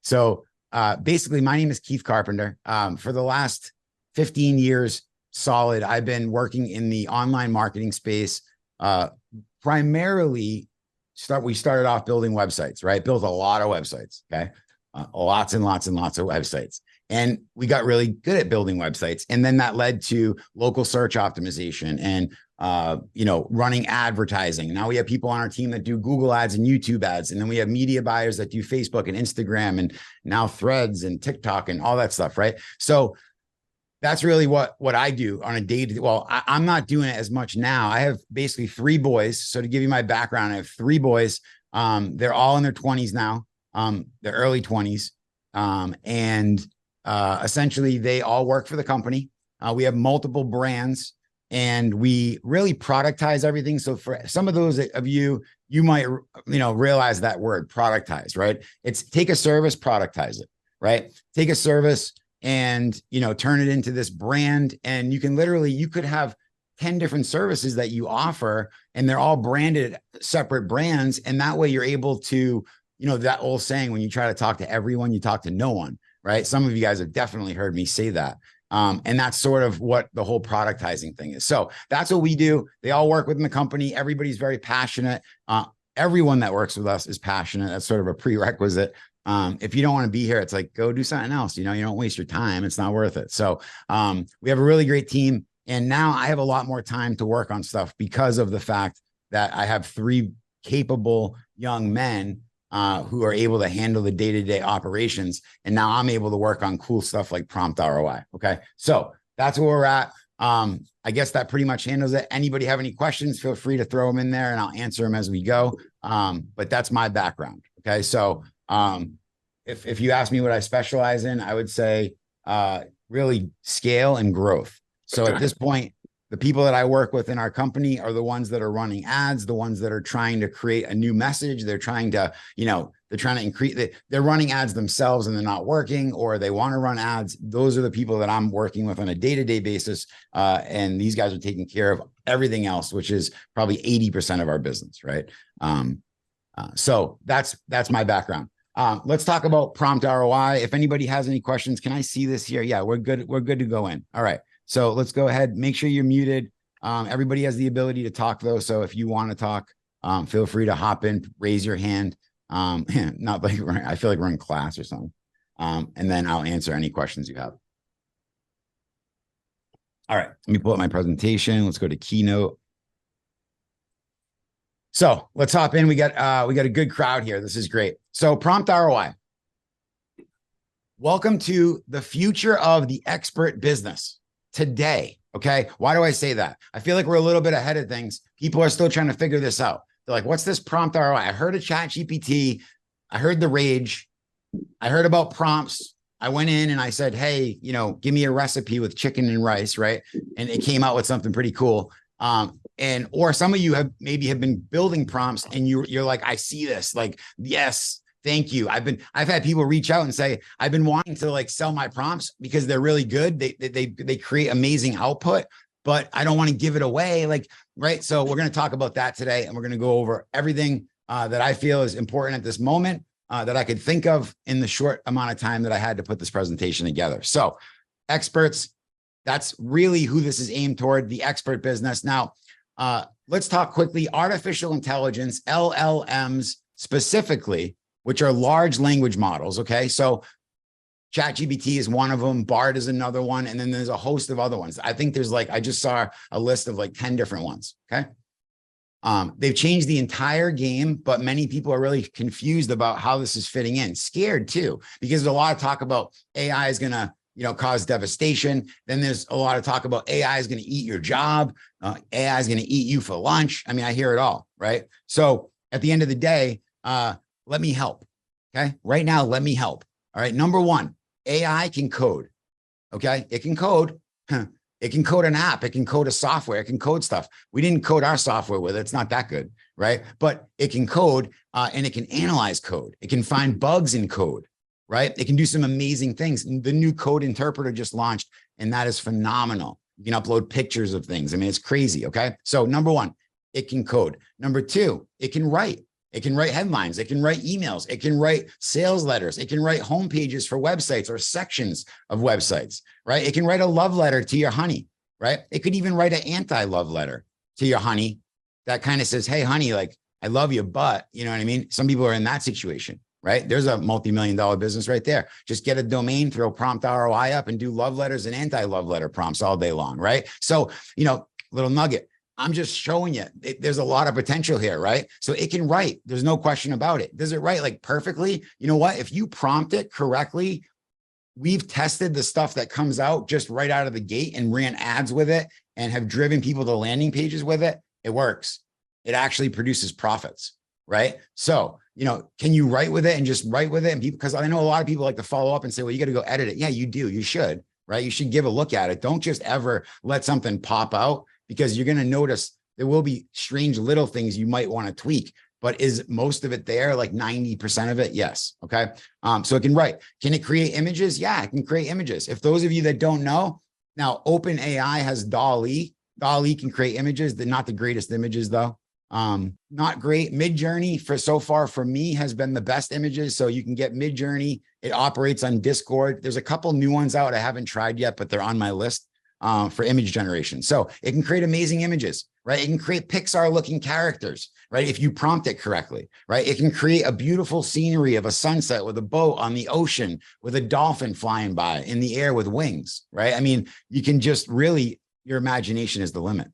So basically, my name is Keith Carpenter. For the last 15 years solid, I've been working in the online marketing space. Primarily, we started off building websites, right? Built a lot of websites, okay? Lots and lots and lots of websites. And we got really good at building websites. And then that led to local search optimization and, running advertising. Now we have people on our team that do Google ads and YouTube ads. And then we have media buyers that do Facebook and Instagram and now Threads and TikTok and all that stuff, right? So that's really what I do on a day-to-day. Well, I'm not doing it as much now. I have basically 3 boys. So to give you my background, I have 3 boys. They're all in their 20s now, their early 20s. Essentially they all work for the company. We have multiple brands and we really productize everything. So for some of those of you, you might, realize that word productize, right? It's take a service, productize it, right? Take a service and, turn it into this brand. And you can you could have 10 different services that you offer and they're all branded separate brands. And that way you're able to, that old saying, when you try to talk to everyone, you talk to no one, right? Some of you guys have definitely heard me say that. And that's sort of what the whole productizing thing is. So that's what we do. They all work within the company. Everybody's very passionate. Everyone that works with us is passionate. That's sort of a prerequisite. If you don't want to be here, it's like, go do something else. You don't waste your time. It's not worth it. So we have a really great team. And now I have a lot more time to work on stuff because of the fact that I have 3 capable young men who are able to handle the day-to-day operations. And now I'm able to work on cool stuff like PromptROI. Okay. So that's where we're at. I guess that pretty much handles it. Anybody have any questions, feel free to throw them in there and I'll answer them as we go. But that's my background. Okay. So if you ask me what I specialize in, I would say really scale and growth. So at this point, the people that I work with in our company are the ones that are running ads, the ones that are trying to create a new message. They're trying to, they're trying to increase, they're running ads themselves and they're not working, or they want to run ads. Those are the people that I'm working with on a day-to-day basis. And these guys are taking care of everything else, which is probably 80% of our business, right? So that's my background. Let's talk about PromptROI. If anybody has any questions, can I see this here? Yeah, we're good. We're good to go in. All right. So let's go ahead. Make sure you're muted. Everybody has the ability to talk though. So if you want to talk, feel free to hop in, raise your hand. Not like I feel like we're in class or something. And then I'll answer any questions you have. All right. Let me pull up my presentation. Let's go to Keynote. So let's hop in. We got a good crowd here. This is great. So PromptROI. Welcome to the future of the expert business today. Okay. Why do I say that? I feel like we're a little bit ahead of things. People are still trying to figure this out. They're like, what's this PromptROI? I heard of ChatGPT. I heard the rage. I heard about prompts. I went in and I said, hey, give me a recipe with chicken and rice. Right. And it came out with something pretty cool. Or some of you have been building prompts and you're like, I see this, like, yes, thank you. I've had people reach out and say, I've been wanting to sell my prompts because they're really good. They create amazing output, but I don't want to give it away. Right. So we're going to talk about that today. And we're going to go over everything that I feel is important at this moment that I could think of in the short amount of time that I had to put this presentation together. So experts, that's really who this is aimed toward, the expert business. Now, let's talk quickly. Artificial intelligence, LLMs specifically, which are large language models. Okay. So ChatGPT is one of them. Bard is another one. And then there's a host of other ones. I think there's I just saw a list of 10 different ones. Okay. They've changed the entire game, but many people are really confused about how this is fitting in, scared too, because there's a lot of talk about AI is going to, cause devastation. Then there's a lot of talk about AI is going to eat your job. AI is going to eat you for lunch. I mean, I hear it all, right? So at the end of the day, let me help. Okay. Right now, let me help. All right. Number one, AI can code. Okay. It can code. It can code an app. It can code a software. It can code stuff. We didn't code our software with it. It's not that good. Right. But it can code and it can analyze code. It can find bugs in code. Right. It can do some amazing things. The new code interpreter just launched and that is phenomenal. You can upload pictures of things. I mean, it's crazy. Okay. So number one, it can code. Number two, it can write. It can write headlines. It can write emails. It can write sales letters. It can write home pages for websites or sections of websites, right? It can write a love letter to your honey, right? It could even write an anti-love letter to your honey that kind of says, hey, honey, like, I love you, but you know what I mean? Some people are in that situation, right? There's a multi-million-dollar business right there. Just get a domain, throw PromptROI up and do love letters and anti-love letter prompts all day long, right? So, you know, little nugget. I'm just showing you there's a lot of potential here, right? So it can write. There's no question about it. Does it write like perfectly? You know what? If you prompt it correctly, we've tested the stuff that comes out just right out of the gate and ran ads with it and have driven people to landing pages with it. It works. It actually produces profits, right? So, you know, can you write with it and just write with it? And people, because I know a lot of people like to follow up and say, well, you got to go edit it. Yeah, you do. You should, right? You should give a look at it. Don't just ever let something pop out, because you're going to notice there will be strange little things you might want to tweak, but is most of it there? Like 90% of it? Yes. Okay. So it can write. Can it create images? Yeah, it can create images. If those of you that don't know, now OpenAI has DALL-E. DALL-E can create images. They're not the greatest images though. Not great. Midjourney for so far for me has been the best images. So you can get Midjourney. It operates on Discord. There's a couple new ones out I haven't tried yet, but they're on my list for image generation. So it can create amazing images, right? It can create Pixar looking characters, right? If you prompt it correctly, right? It can create a beautiful scenery of a sunset with a boat on the ocean with a dolphin flying by in the air with wings, right? I mean, you can just really, your imagination is the limit.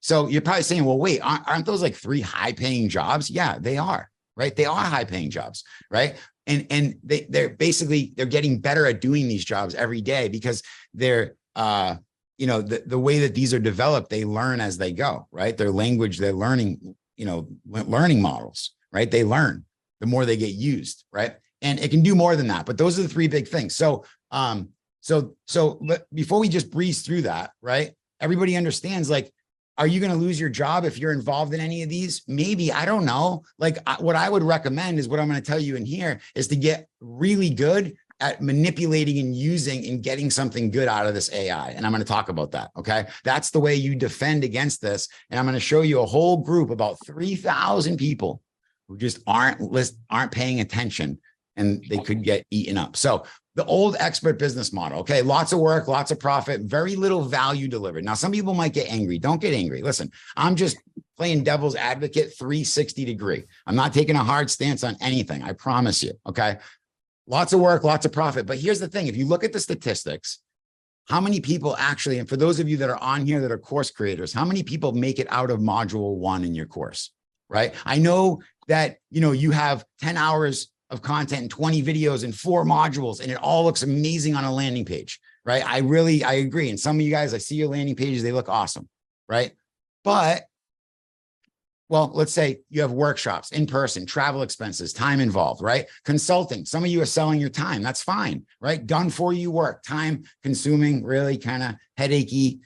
So you're probably saying, well, wait, aren't those like 3 high-paying jobs? Yeah, they are, right? They are high-paying jobs, right? And they're getting better at doing these jobs every day because they're, you know, the way that these are developed, they learn as they go, right? Their language, they're learning, you know, learning models, right? They learn the more they get used, right? And it can do more than that, but those are the 3 big things. So, before we just breeze through that, right? Everybody understands, like, are you going to lose your job if you're involved in any of these? Maybe, I don't know. Like what I would recommend is what I'm going to tell you in here is to get really good at manipulating and using and getting something good out of this AI. And I'm going to talk about that. Okay. That's the way you defend against this. And I'm going to show you a whole group, about 3,000 people who just aren't paying attention, and they could get eaten up. So the old expert business model. Okay. Lots of work, lots of profit, very little value delivered. Now, some people might get angry. Don't get angry. Listen, I'm just playing devil's advocate 360 degree. I'm not taking a hard stance on anything. I promise you. Okay. Lots of work, lots of profit. But here's the thing. If you look at the statistics, how many people actually, and for those of you that are on here that are course creators, how many people make it out of module 1 in your course, right? I know that, you know, you have 10 hours of content and 20 videos and 4 modules, and it all looks amazing on a landing page, right? I agree. And some of you guys, I see your landing pages, they look awesome, right? But, well, let's say you have workshops, in person, travel expenses, time involved, right? Consulting. Some of you are selling your time. That's fine, right? Done for you work, time consuming, really kind of headachy.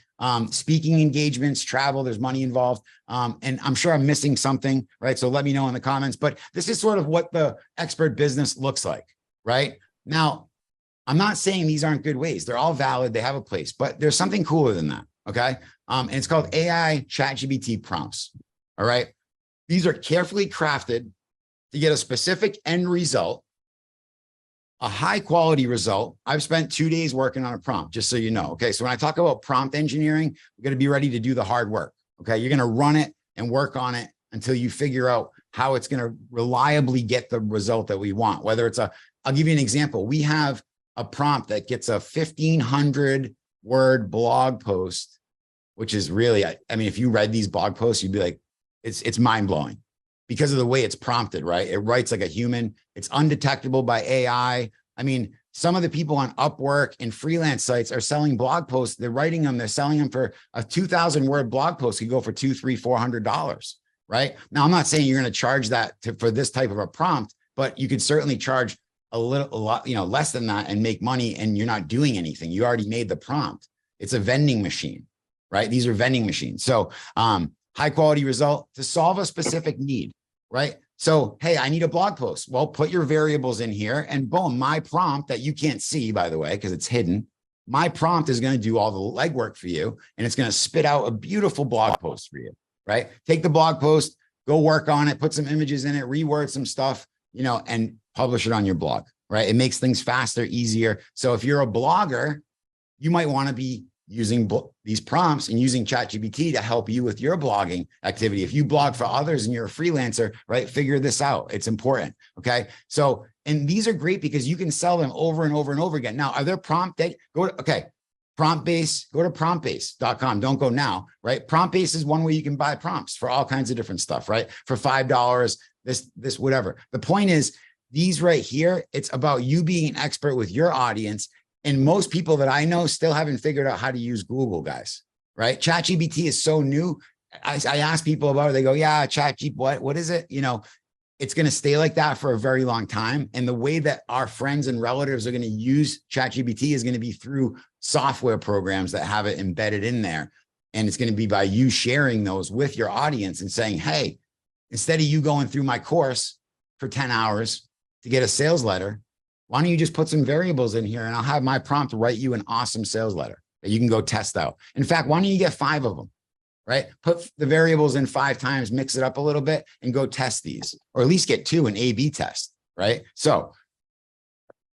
Speaking engagements, travel, there's money involved. And I'm sure I'm missing something, right? So let me know in the comments, but this is sort of what the expert business looks like, right? Now, I'm not saying these aren't good ways. They're all valid. They have a place, but there's something cooler than that. Okay. And it's called AI ChatGPT prompts. All right. These are carefully crafted to get a specific end result, a high quality result. I've spent 2 days working on a prompt, just so you know. Okay. So when I talk about prompt engineering, we're going to be ready to do the hard work. Okay. You're going to run it and work on it until you figure out how it's going to reliably get the result that we want. Whether it's I'll give you an example. We have a prompt that gets a 1,500 word blog post, which is really, I mean, if you read these blog posts, you'd be like, it's mind blowing because of the way it's prompted, right? It writes like a human. It's undetectable by AI. I mean, some of the people on Upwork and freelance sites are selling blog posts. They're writing them. They're selling them for a 2,000 word blog post. Could go for $200, $300, $400, right? Now, I'm not saying you're going to charge that for this type of a prompt, but you could certainly charge a lot, you know, less than that and make money, and you're not doing anything. You already made the prompt. It's a vending machine, right? These are vending machines. So, high quality result to solve a specific need, right? So, hey, I need a blog post. Well, put your variables in here and boom, my prompt that you can't see, by the way, because it's hidden. My prompt is going to do all the legwork for you, and it's going to spit out a beautiful blog post for you, right? Take the blog post, go work on it, put some images in it, reword some stuff, you know, and publish it on your blog, right? It makes things faster, easier. So if you're a blogger, you might want to be using these prompts and using ChatGPT to help you with your blogging activity. If you blog for others and you're a freelancer, right, figure this out. It's important. Okay. So, and these are great because you can sell them over and over and over again. Now, are there go to PromptBase.com. Don't go now, right? PromptBase is one way you can buy prompts for all kinds of different stuff, right? For $5, this, whatever. The point is, these right here, it's about you being an expert with your audience. And most people that I know still haven't figured out how to use Google, guys, right? ChatGPT is so new. I ask people about it. They go, yeah, ChatGPT, what is it? You know, it's going to stay like that for a very long time. And the way that our friends and relatives are going to use ChatGPT is going to be through software programs that have it embedded in there. And it's going to be by you sharing those with your audience and saying, hey, instead of you going through my course for 10 hours to get a sales letter, why don't you just put some variables in here and I'll have my prompt write you an awesome sales letter that you can go test out. In fact, why don't you get 5 of them, right? Put the variables in 5 times, mix it up a little bit and go test these, or at least get 2 an A/B test, right? So,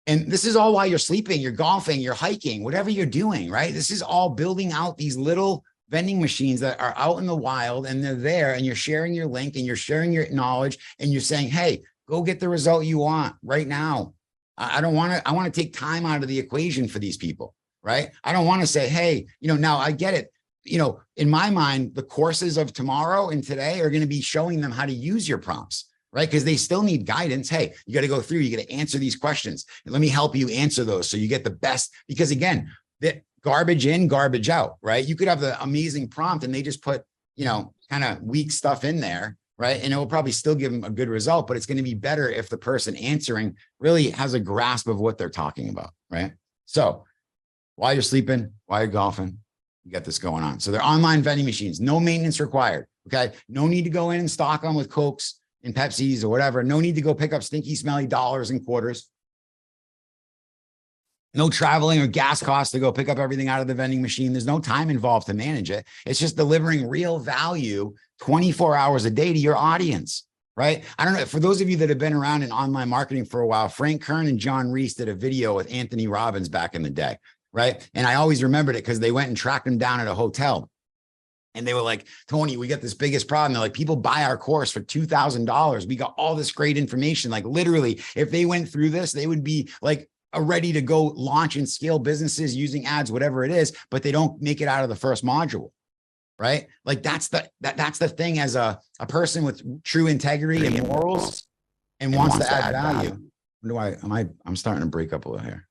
and this is all while you're sleeping, you're golfing, you're hiking, whatever you're doing, right? This is all building out these little vending machines that are out in the wild and they're there and you're sharing your link and you're sharing your knowledge and you're saying, hey, go get the result you want right now. I want to take time out of the equation for these people, right? I don't want to say, hey, you know, now I get it. You know, in my mind, the courses of tomorrow and today are going to be showing them how to use your prompts, right? Because they still need guidance. Hey, you got to go through, you got to answer these questions. And let me help you answer those so you get the best. Because again, the garbage in, garbage out, right? You could have the amazing prompt and they just put, you know, kind of weak stuff in there, right? And it will probably still give them a good result, but it's going to be better if the person answering really has a grasp of what they're talking about, right? So while you're sleeping, while you're golfing, you got this going on. So they're online vending machines, no maintenance required, okay? No need to go in and stock them with Cokes and Pepsis or whatever. No need to go pick up stinky, smelly dollars and quarters. No traveling or gas costs to go pick up everything out of the vending machine. There's no time involved to manage it. It's just delivering real value 24 hours a day to your audience, right? I don't know. For those of you that have been around in online marketing for a while, Frank Kern and John Reese did a video with Anthony Robbins back in the day, right? And I always remembered it because they went and tracked him down at a hotel. And they were like, Tony, we got this biggest problem. They're like, people buy our course for $2,000. We got all this great information. Like literally, if they went through this, they would be like, ready to go launch and scale businesses using ads, whatever it is, but they don't make it out of the first module, right? Like that's the thing as a person with true integrity and morals and wants to add value. I'm starting to break up a little here.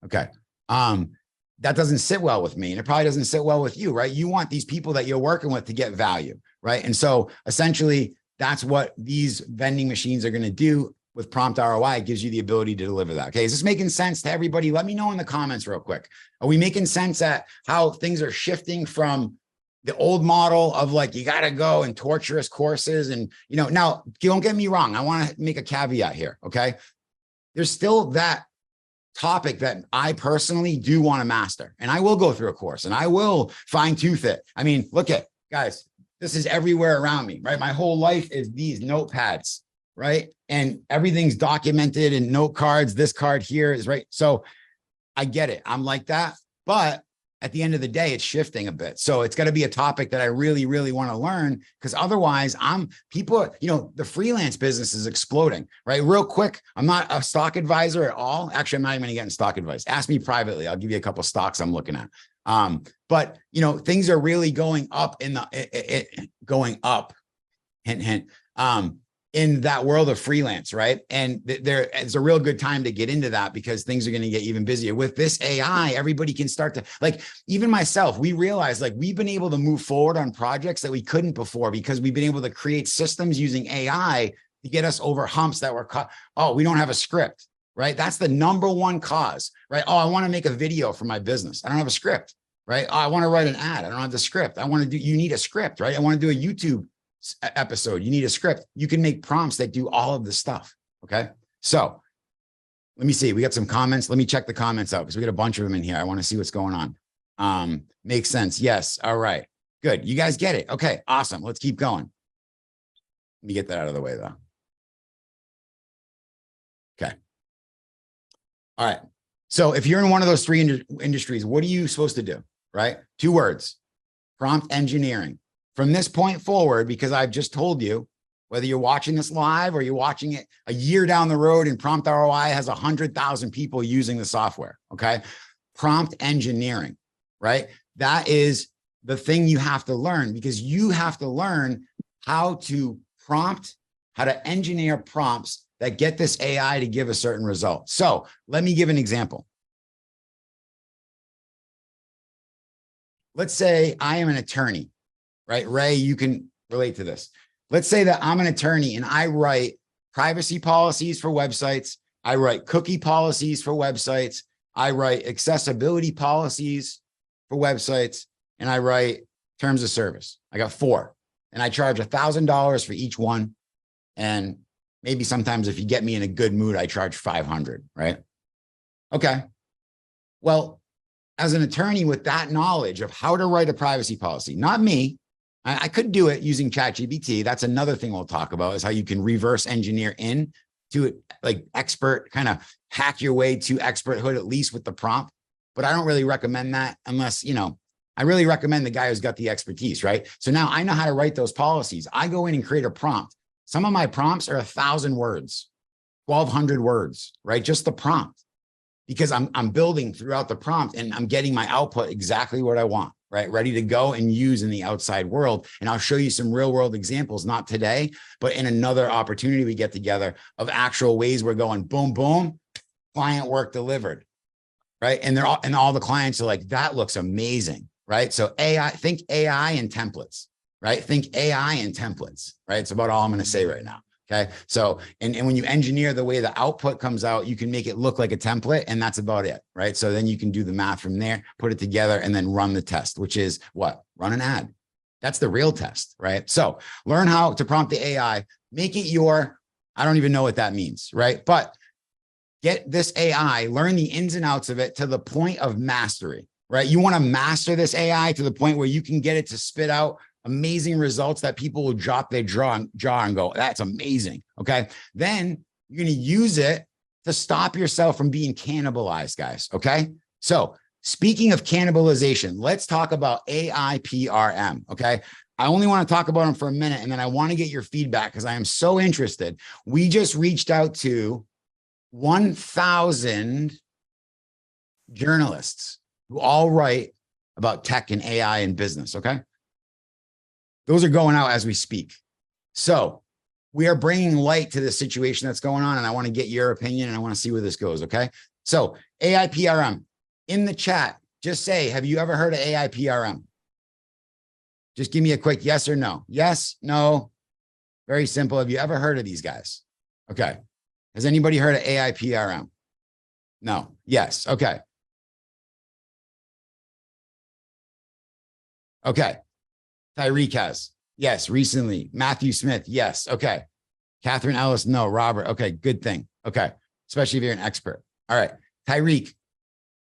Okay. That doesn't sit well with me and it probably doesn't sit well with you, right? You want these people that you're working with to get value, right? And so essentially that's what these vending machines are going to do. With PromptROI, it gives you the ability to deliver that. Okay, is this making sense to everybody? Let me know in the comments real quick. Are we making sense at how things are shifting from the old model of like, you got to go and torturous courses and, you know, now don't get me wrong. I want to make a caveat here. Okay. There's still that topic that I personally do want to master and I will go through a course and I will fine tooth it. I mean, look at guys, this is everywhere around me, right? My whole life is these notepads. Right. And everything's documented in note cards. This card here is right. So I get it. I'm like that. But at the end of the day, it's shifting a bit. So it's got to be a topic that I really, really want to learn because otherwise people, you know, the freelance business is exploding, right? Real quick. I'm not a stock advisor at all. Actually, I'm not even going to get in stock advice. Ask me privately. I'll give you a couple of stocks I'm looking at. But you know, things are really going up going up, hint, hint. In that world of freelance, right? And it's a real good time to get into that because things are going to get even busier. With this AI, everybody can start to, like, even myself, we realized like we've been able to move forward on projects that we couldn't before because we've been able to create systems using AI to get us over humps that were caught. Oh, we don't have a script, right? That's the number one cause, right? Oh, I want to make a video for my business. I don't have a script, right? Oh, I want to write an ad. I don't have the script. You need a script, right? I want to do a YouTube episode. You need a script. You can make prompts that do all of this stuff. Okay. So let me see. We got some comments. Let me check the comments out because we got a bunch of them in here. I want to see what's going on. Makes sense. Yes. All right. Good. You guys get it. Okay. Awesome. Let's keep going. Let me get that out of the way though. Okay. All right. So if you're in one of those three industries, what are you supposed to do? Right? 2 words, prompt engineering. From this point forward, because I've just told you, whether you're watching this live or you're watching it a year down the road and PromptROI has 100,000 people using the software. Okay. Prompt engineering, right? That is the thing you have to learn, because you have to learn how to prompt, how to engineer prompts that get this AI to give a certain result. So let me give an example. Let's say I am an attorney, right? Ray, you can relate to this. Let's say that I'm an attorney and I write privacy policies for websites. I write cookie policies for websites. I write accessibility policies for websites, and I write terms of service. I got 4, and I charge $1,000 for each one. And maybe sometimes if you get me in a good mood, I charge 500, right? Okay. Well, as an attorney with that knowledge of how to write a privacy policy, not me, I could do it using ChatGPT. That's another thing we'll talk about, is how you can reverse engineer in to it, like expert, kind of hack your way to experthood, at least with the prompt. But I don't really recommend that unless, you know, I really recommend the guy who's got the expertise, right? So now I know how to write those policies. I go in and create a prompt. Some of my prompts are 1,000 words, 1,200 words, right? Just the prompt, because I'm building throughout the prompt and I'm getting my output exactly what I want, right? Ready to go and use in the outside world. And I'll show you some real world examples, not today, but in another opportunity we get together, of actual ways we're going boom, boom, client work delivered, right? And all the clients are like, that looks amazing, right? So AI, think AI and templates, right? Think AI and templates, right? It's about all I'm going to say right now. Okay. So, and when you engineer the way the output comes out, you can make it look like a template, and that's about it. Right. So then you can do the math from there, put it together, and then run the test, which is what? Run an ad. That's the real test, right? So learn how to prompt the AI, make it your, I don't even know what that means, right? But get this AI, learn the ins and outs of it to the point of mastery, right? You want to master this AI to the point where you can get it to spit out amazing results that people will drop their jaw and go, that's amazing. Okay. Then you're going to use it to stop yourself from being cannibalized, guys. Okay. So speaking of cannibalization, let's talk about AI PRM. Okay. I only want to talk about them for a minute, and then I want to get your feedback because I am so interested. We just reached out to 1,000 journalists who all write about tech and AI and business. Okay. Those are going out as we speak. So we are bringing light to the situation that's going on, and I want to get your opinion, and I want to see where this goes. Okay. So AI PRM in the chat, just say, have you ever heard of AI PRM? Just give me a quick yes or no. Yes, no. Very simple. Have you ever heard of these guys? Okay. Has anybody heard of AI PRM? No. Yes. Okay. Okay. Tyreek has. Yes, recently. Matthew Smith. Yes. Okay. Catherine Ellis. No. Robert. Okay. Good thing. Okay. Especially if you're an expert. All right. Tyreek.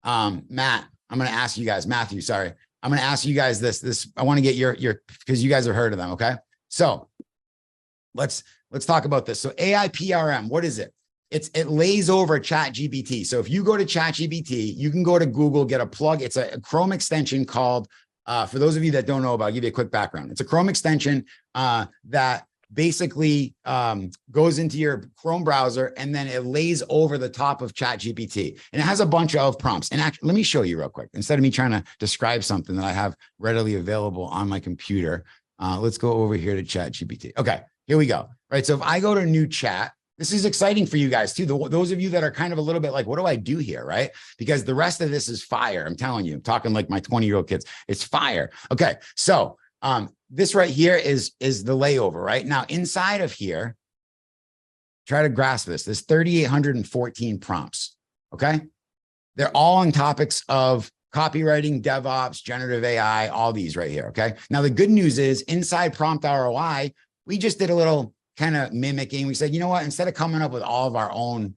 Matt, I'm going to ask you guys. Matthew, sorry. I'm going to ask you guys this. I want to get your, because you guys have heard of them. Okay. So let's talk about this. So AI PRM, what is it? It lays over ChatGPT. So if you go to ChatGPT, you can go to Google, get a plug. It's a Chrome extension called, for those of you that don't know about, I'll give you a quick background. It's a Chrome extension that basically goes into your Chrome browser, and then it lays over the top of ChatGPT. And it has a bunch of prompts. And actually, let me show you real quick. Instead of me trying to describe something that I have readily available on my computer, let's go over here to ChatGPT. Okay, here we go. Right. So if I go to new chat, this is exciting for you guys too. Those of you that are kind of a little bit like, what do I do here? Right. Because the rest of this is fire. I'm telling you, I'm talking like my 20-year-old kids. It's fire. Okay. So this right here is the layover right now. Inside of here, try to grasp this. There's 3,814 prompts. Okay. They're all on topics of copywriting, DevOps, generative AI, all these right here. Okay. Now, the good news is inside PromptROI, we just did a little kind of mimicking. We said, you know what, instead of coming up with all of our own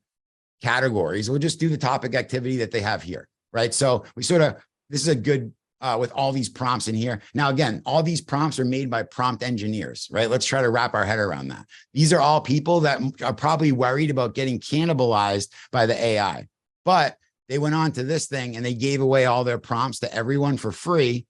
categories, we'll just do the topic activity that they have here. Right. So we this is a good with all these prompts in here. Now, again, all these prompts are made by prompt engineers, right? Let's try to wrap our head around that. These are all people that are probably worried about getting cannibalized by the AI, but they went on to this thing and they gave away all their prompts to everyone for free.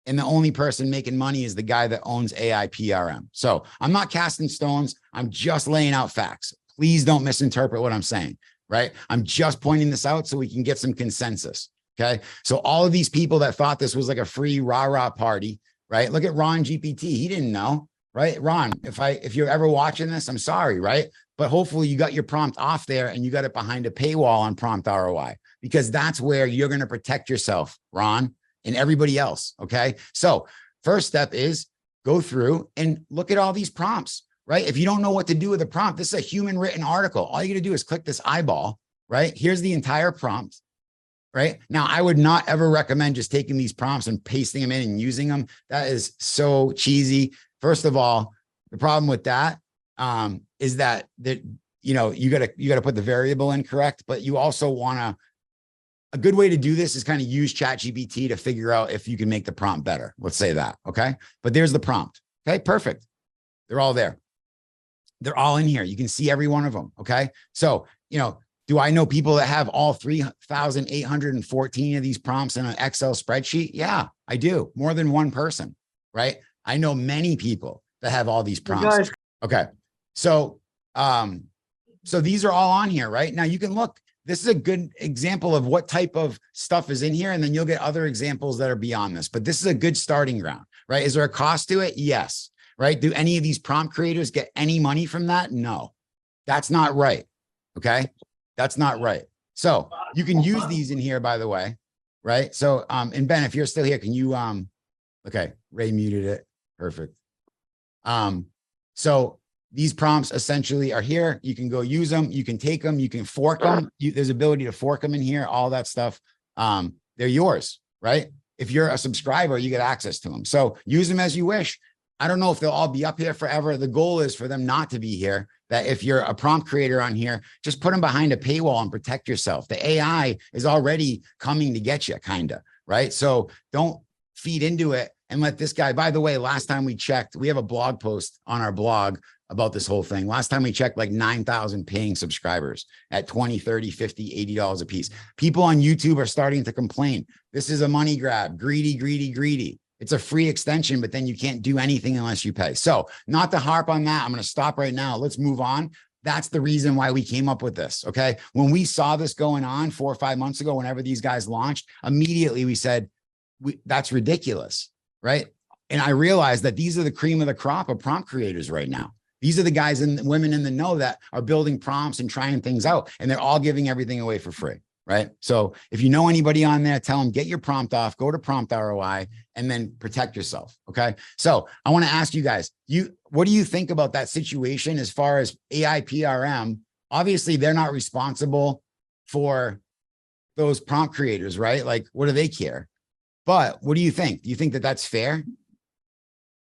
And the only person making money is the guy that owns AI PRM. So I'm not casting stones. I'm just laying out facts. Please don't misinterpret what I'm saying, right? I'm just pointing this out so we can get some consensus. Okay. So all of these people that thought this was like a free rah-rah party, right? Look at Ron GPT. He didn't know, right? Ron, if you're ever watching this, I'm sorry, right? But hopefully you got your prompt off there and you got it behind a paywall on PromptROI, because that's where you're going to protect yourself, Ron, and everybody else. Okay. So first step is go through and look at all these prompts, right? If you don't know what to do with a prompt, this is a human written article. All you got to do is click this eyeball, right? Here's the entire prompt. Right now, I would not ever recommend just taking these prompts and pasting them in and using them. That is so cheesy. First of all, the problem with that is that you got to put the variable in correct, but you also want a good way to do this is kind of use ChatGPT to figure out if you can make the prompt better. Let's say that. Okay. But there's the prompt. Okay. Perfect. They're all there. They're all in here. You can see every one of them. Okay. So, do I know people that have all 3,814 of these prompts in an Excel spreadsheet? Yeah, I do. More than one person, right? I know many people that have all these prompts. Okay. So, so these are all on here, right? Now you can look, this is a good example of what type of stuff is in here. And then you'll get other examples that are beyond this, but this is a good starting ground, right? Is there a cost to it? Yes. Right. Do any of these prompt creators get any money from that? No, that's not right. Okay. That's not right. So you can use these in here, by the way, right? So, and Ben, if you're still here, can you, okay, Ray muted it. Perfect. So these prompts essentially are here. You can go use them. You can take them. You can fork them. There's ability to fork them in here, all that stuff. They're yours, right? If you're a subscriber, you get access to them. So use them as you wish. I don't know if they'll all be up here forever. The goal is for them not to be here. That if you're a prompt creator on here, just put them behind a paywall and protect yourself. The AI is already coming to get you, kind of, right? So don't feed into it and let this guy, by the way, last time we checked, we have a blog post on our blog about this whole thing. Last time we checked, like 9,000 paying subscribers at 20, 30, 50, $80 a piece. People on YouTube are starting to complain. This is a money grab, greedy, greedy, greedy. It's a free extension, but then you can't do anything unless you pay. So not to harp on that, I'm going to stop right now. Let's move on. That's the reason why we came up with this. Okay. When we saw this going on 4 or 5 months ago, whenever these guys launched, immediately we said, that's ridiculous. Right. And I realized that these are the cream of the crop of prompt creators right now. These are the guys and women in the know that are building prompts and trying things out, and they're all giving everything away for free. Right. So if you know anybody on there, tell them, get your prompt off, go to PromptROI, and then protect yourself. Okay. So I want to ask you guys, what do you think about that situation as far as AI PRM? Obviously, they're not responsible for those prompt creators, right? Like, what do they care? But what do you think? Do you think that that's fair?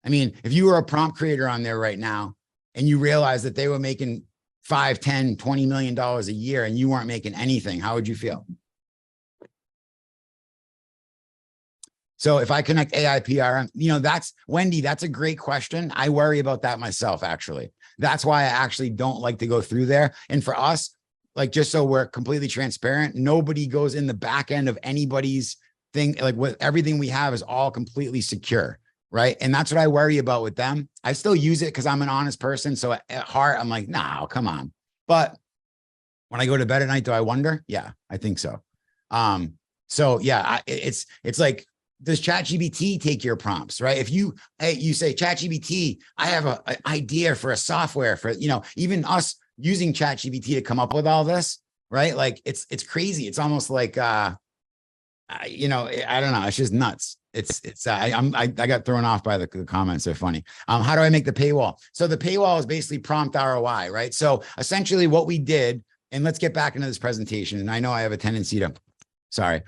I mean, if you were a prompt creator on there right now and you realize that they were making $5, $10, $20 million a year and you weren't making anything, how would you feel? So if I connect AI PRM, that's Wendy, that's a great question. I worry about that myself, actually. That's why I actually don't like to go through there. And for us, like, just so we're completely transparent, nobody goes in the back end of anybody's thing. Like, with everything we have is all completely secure. Right. And that's what I worry about with them. I still use it because I'm an honest person. So at heart, I'm like, no, come on. But when I go to bed at night, do I wonder? Yeah, I think so. So yeah, it's like, does ChatGPT take your prompts, right? If you say, ChatGPT, I have an idea for a software for, even us using ChatGPT to come up with all this, right? Like, it's crazy. It's almost like, I don't know. It's just nuts. I got thrown off by the comments. They're funny. How do I make the paywall? So the paywall is basically PromptROI, right? So essentially what we did, and let's get back into this presentation. And I know I have a tendency to, sorry.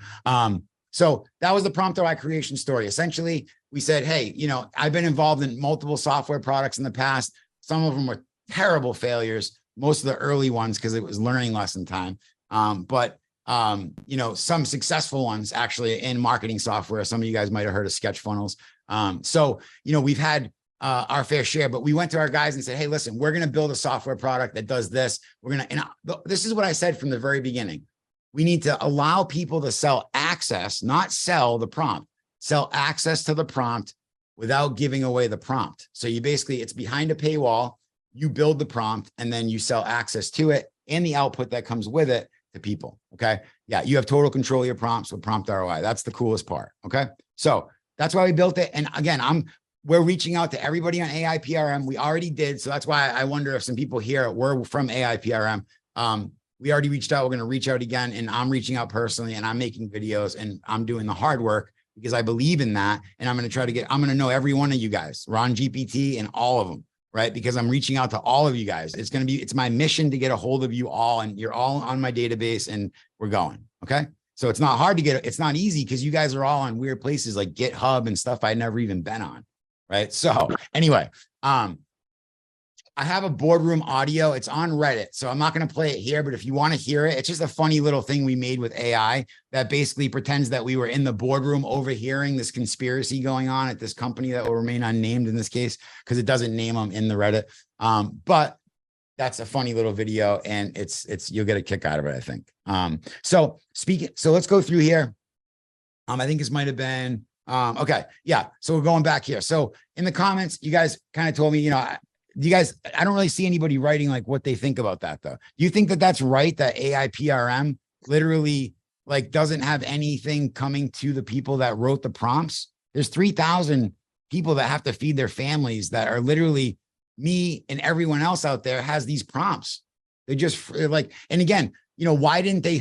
So that was the PromptROI creation story. Essentially, we said, hey, I've been involved in multiple software products in the past. Some of them were terrible failures. Most of the early ones, because it was learning lesson time. But you know, some successful ones actually in marketing software. Some of you guys might have heard of sketch funnels. So, you know, we've had our fair share, but we went to our guys and said, hey, listen, we're going to build a software product that does this. We're going to, and this is what I said from the very beginning. We need to allow people to sell access, not sell the prompt, sell access to the prompt without giving away the prompt. So you basically, it's behind a paywall, you build the prompt, and then you sell access to it and the output that comes with it to people. Okay. Yeah. You have total control of your prompts with PromptROI. That's the coolest part. Okay. So that's why we built it. And again, we're reaching out to everybody on AI PRM. We already did. So that's why I wonder if some people here were from AI PRM. We already reached out. We're going to reach out again, and I'm reaching out personally, and I'm making videos, and I'm doing the hard work because I believe in that. And I'm going to try to I'm going to know every one of you guys, Ron GPT and all of them, right? Because I'm reaching out to all of you guys. It's my mission to get a hold of you all, and you're all on my database, and we're going. Okay. So it's not hard to it's not easy because you guys are all on weird places like GitHub and stuff I'd never even been on. Right. So anyway, I have a boardroom audio. It's on Reddit. So I'm not going to play it here, but if you want to hear it, it's just a funny little thing we made with AI that basically pretends that we were in the boardroom overhearing this conspiracy going on at this company that will remain unnamed in this case, because it doesn't name them in the Reddit. But that's a funny little video, and you'll get a kick out of it, I think. So let's go through here. I think this might've been, okay. Yeah. So we're going back here. So in the comments, you guys kind of told me, you know, I don't really see anybody writing like what they think about that though. Do you think that that's right? That AI PRM literally like doesn't have anything coming to the people that wrote the prompts? There's 3,000 people that have to feed their families that are literally me, and everyone else out there has these prompts. They're just like, and again, you know, why didn't they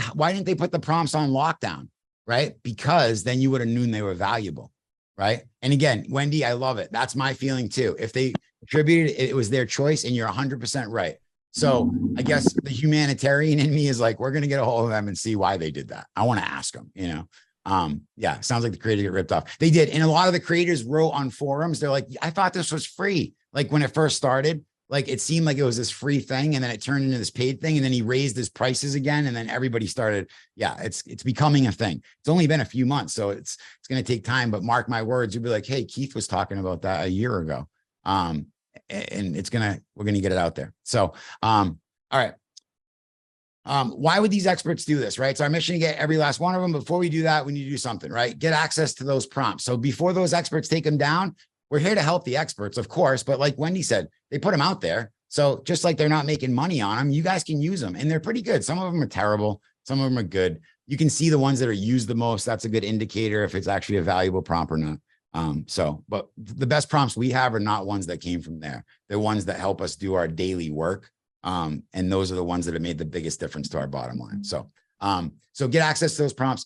put the prompts on lockdown? Right? Because then you would have known they were valuable. Right. And again, Wendy, I love it. That's my feeling too. If they attributed it, it was their choice, and you're 100% right. So I guess the humanitarian in me is like, we're going to get a hold of them and see why they did that. I want to ask them, you know? Yeah, sounds like the creator get ripped off. They did. And a lot of the creators wrote on forums. They're like, I thought this was free. Like when it first started, like it seemed like it was this free thing, and then it turned into this paid thing, and then he raised his prices again, and then everybody started. Yeah, it's becoming a thing. It's only been a few months, so it's going to take time. But mark my words, you'll be like, hey, Keith was talking about that a year ago, and we're gonna get it out there. So, all right. Why would these experts do this, right? So our mission to get every last one of them. Before we do that, we need to do something, right? Get access to those prompts. So before those experts take them down, we're here to help the experts, of course, but like Wendy said, they put them out there. So just like they're not making money on them, you guys can use them, and they're pretty good. Some of them are terrible. Some of them are good. You can see the ones that are used the most. That's a good indicator if it's actually a valuable prompt or not. But the best prompts we have are not ones that came from there. They're ones that help us do our daily work. And those are the ones that have made the biggest difference to our bottom line. So get access to those prompts.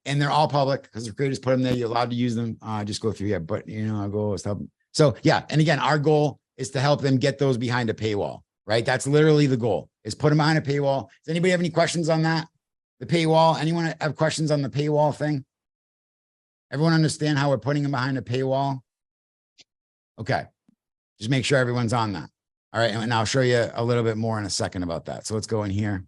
And they're all public because the creators put them there. You're allowed to use them. Just go through here, but you know, our goal is to help them. So yeah. And again, our goal is to help them get those behind a paywall, right? That's literally the goal, is put them behind a paywall. Does anybody have any questions on that? The paywall? Anyone have questions on the paywall thing? Everyone understand how we're putting them behind a paywall? Okay. Just make sure everyone's on that. All right. And I'll show you a little bit more in a second about that. So let's go in here.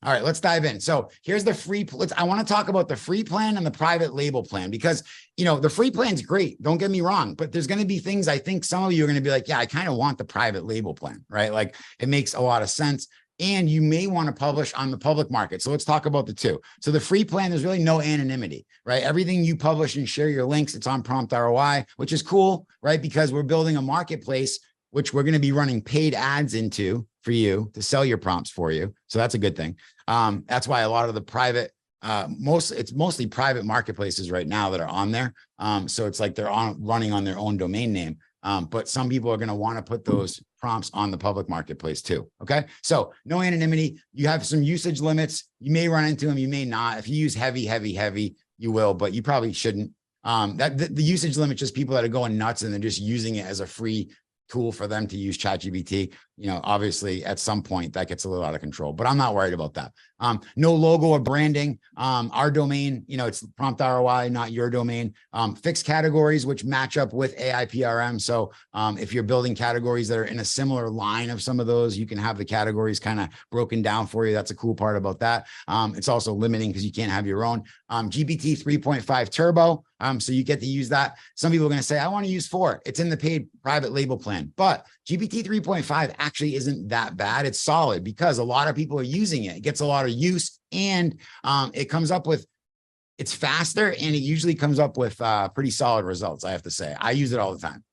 All right, let's dive in. So here's the free. I want to talk about the free plan and the private label plan, because, you know, the free plan's great. Don't get me wrong, but there's going to be things I think some of you are going to be like, yeah, I kind of want the private label plan, right? Like it makes a lot of sense. And you may want to publish on the public market. So let's talk about the two. So the free plan, there's really no anonymity, right? Everything you publish and share your links, it's on PromptROI, which is cool, right? Because we're building a marketplace, which we're going to be running paid ads into for you to sell your prompts for you. So that's a good thing. That's why a lot of the private, it's mostly private marketplaces right now that are on there. So it's like they're running on their own domain name. But some people are going to want to put those prompts on the public marketplace too. Okay. So no anonymity. You have some usage limits. You may run into them. You may not. If you use heavy, you will, but you probably shouldn't. The usage limit, just people that are going nuts and they're just using it as a free tool for them to use ChatGPT. Obviously at some point that gets a little out of control, but I'm not worried about that. No logo or branding. Our domain, it's PromptROI, not your domain. Fixed categories, which match up with AI PRM. So if you're building categories that are in a similar line of some of those, you can have the categories kind of broken down for you. That's a cool part about that. It's also limiting because you can't have your own. GPT 3.5 Turbo. So you get to use that. Some people are going to say, I want to use 4. It's in the paid private label plan, but GPT 3.5 actually isn't that bad. It's solid because a lot of people are using it. It gets a lot of use, and it comes up with, it's faster, and it usually comes up with pretty solid results. I have to say, I use it all the time.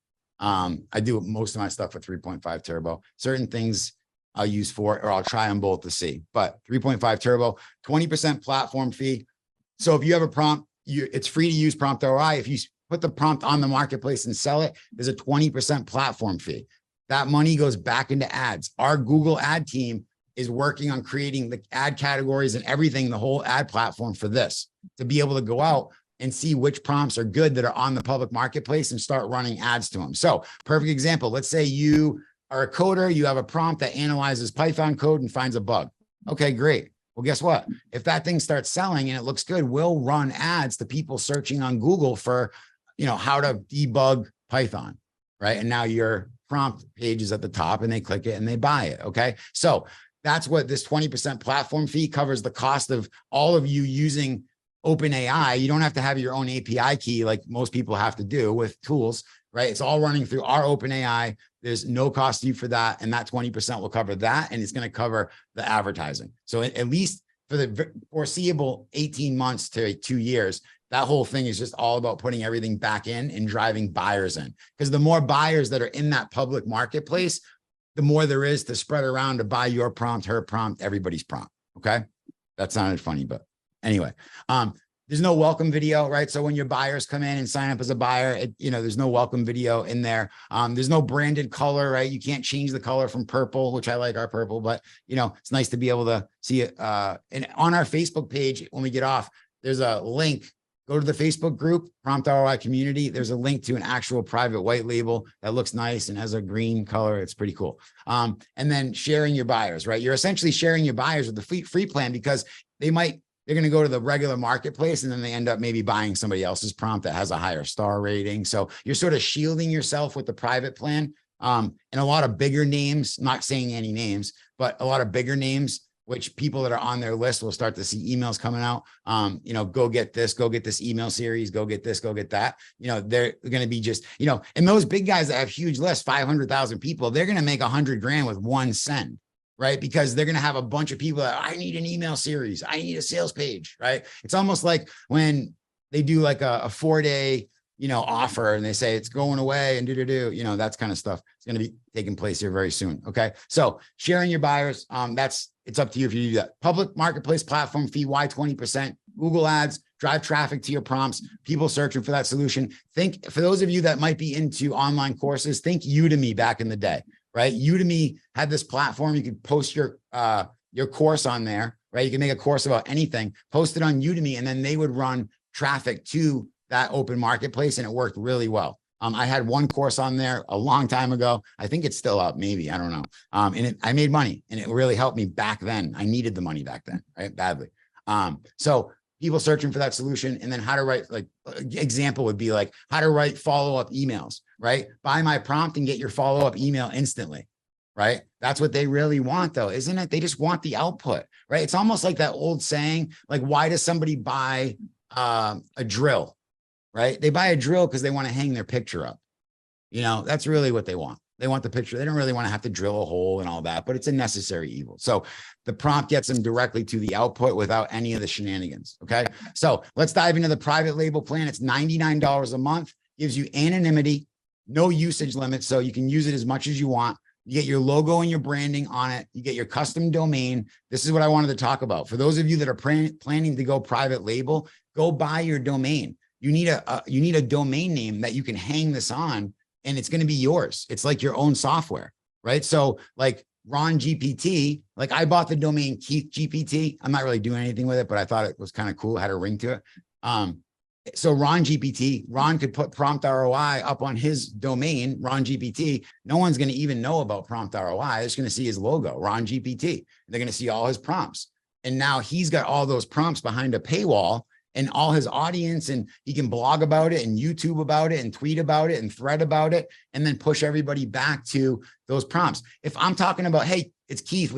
I do most of my stuff with 3.5 Turbo. Certain things I'll use 4, or I'll try them both to see, but 3.5 Turbo, 20% platform fee. So if you have a prompt, it's free to use PromptROI. If you put the prompt on the marketplace and sell it, there's a 20% platform fee. That money goes back into ads. Our Google ad team is working on creating the ad categories and everything, the whole ad platform for this, to be able to go out and see which prompts are good that are on the public marketplace and start running ads to them. So perfect example, let's say you are a coder, you have a prompt that analyzes Python code and finds a bug. Okay, great. Well, guess what? If that thing starts selling and it looks good, we'll run ads to people searching on Google for, how to debug Python, right? And now your prompt page is at the top and they click it and they buy it. Okay. So that's what this 20% platform fee covers, the cost of all of you using OpenAI. You don't have to have your own API key like most people have to do with tools, right? It's all running through our OpenAI. There's no cost to you for that. And that 20% will cover that. And it's going to cover the advertising. So at least for the foreseeable 18 months to 2 years, that whole thing is just all about putting everything back in and driving buyers in. Because the more buyers that are in that public marketplace, the more there is to spread around to buy your prompt, her prompt, everybody's prompt. Okay. That sounded funny, but anyway, there's no welcome video, right? So when your buyers come in and sign up as a buyer, there's no welcome video in there. There's no branded color, right? You can't change the color from purple, which I like our purple, but it's nice to be able to see it. And on our Facebook page, when we get off, there's a link. Go to the Facebook group, PromptROI community. There's a link to an actual private white label that looks nice and has a green color. It's pretty cool. And then sharing your buyers, right? You're essentially sharing your buyers with the free plan because they're going to go to the regular marketplace and then they end up maybe buying somebody else's prompt that has a higher star rating. So you're sort of shielding yourself with the private plan. And a lot of bigger names, not saying any names, but a lot of bigger names, which people that are on their list will start to see emails coming out. Go get this email series, go get this, go get that. They're going to be just, and those big guys that have huge lists, 500,000 people, they're going to make 100 grand with one send. Right? Because they're going to have a bunch of people that I need an email series. I need a sales page, right? It's almost like when they do like a 4-day, offer and they say it's going away and that's kind of stuff. It's going to be taking place here very soon. Okay. So sharing your buyers, it's up to you if you do that. Public marketplace platform fee, why 20%? Google ads, drive traffic to your prompts, people searching for that solution. Think, for those of you that might be into online courses, think Udemy back in the day. Right? Udemy had this platform. You could post your course on there, right? You can make a course about anything, post it on Udemy, and then they would run traffic to that open marketplace. And it worked really well. I had one course on there a long time ago. I think it's still up, maybe, I don't know. I made money and it really helped me back then. I needed the money back then, right? Badly. So people searching for that solution, and then how to write, like example would be like how to write follow-up emails, right? Buy my prompt and get your follow-up email instantly, right? That's what they really want though, isn't it? They just want the output, right? It's almost like that old saying, like, why does somebody buy a drill, right? They buy a drill because they want to hang their picture up. That's really what they want. They want the picture. They don't really want to have to drill a hole and all that, but it's a necessary evil. So the prompt gets them directly to the output without any of the shenanigans. Okay. So let's dive into the private label plan. It's $99 a month, gives you anonymity, no usage limit. So you can use it as much as you want. You get your logo and your branding on it. You get your custom domain. This is what I wanted to talk about. For those of you that are planning to go private label, go buy your domain. You need a domain name that you can hang this on, and it's going to be yours. It's like your own software, right? So like Ron GPT, like I bought the domain Keith GPT. I'm not really doing anything with it, but I thought it was kind of cool. It had a ring to it. So Ron GPT, Ron could put prompt ROI up on his domain, Ron GPT. No one's going to even know about prompt ROI. They're just going to see his logo, Ron GPT. They're going to see all his prompts. And now he's got all those prompts behind a paywall and all his audience, and he can blog about it and YouTube about it and tweet about it and thread about it, and then push everybody back to those prompts. If I'm talking about, hey, it's Keith,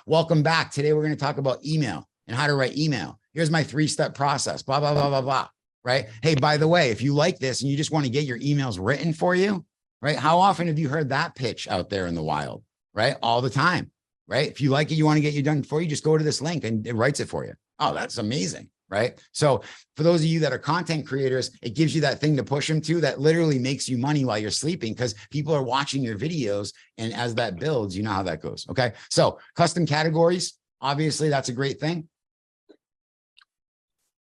welcome back. Today, we're going to talk about email and how to write email. Here's my 3-step process, blah, blah, blah, blah, blah. Right? Hey, by the way, if you like this and you just want to get your emails written for you, right? How often have you heard that pitch out there in the wild, right? All the time, right? If you like it, you want to get you done for you, just go to this link and it writes it for you. Oh, that's amazing, right? So for those of you that are content creators, it gives you that thing to push them to that literally makes you money while you're sleeping because people are watching your videos. And as that builds, you know how that goes. Okay. So custom categories, obviously that's a great thing.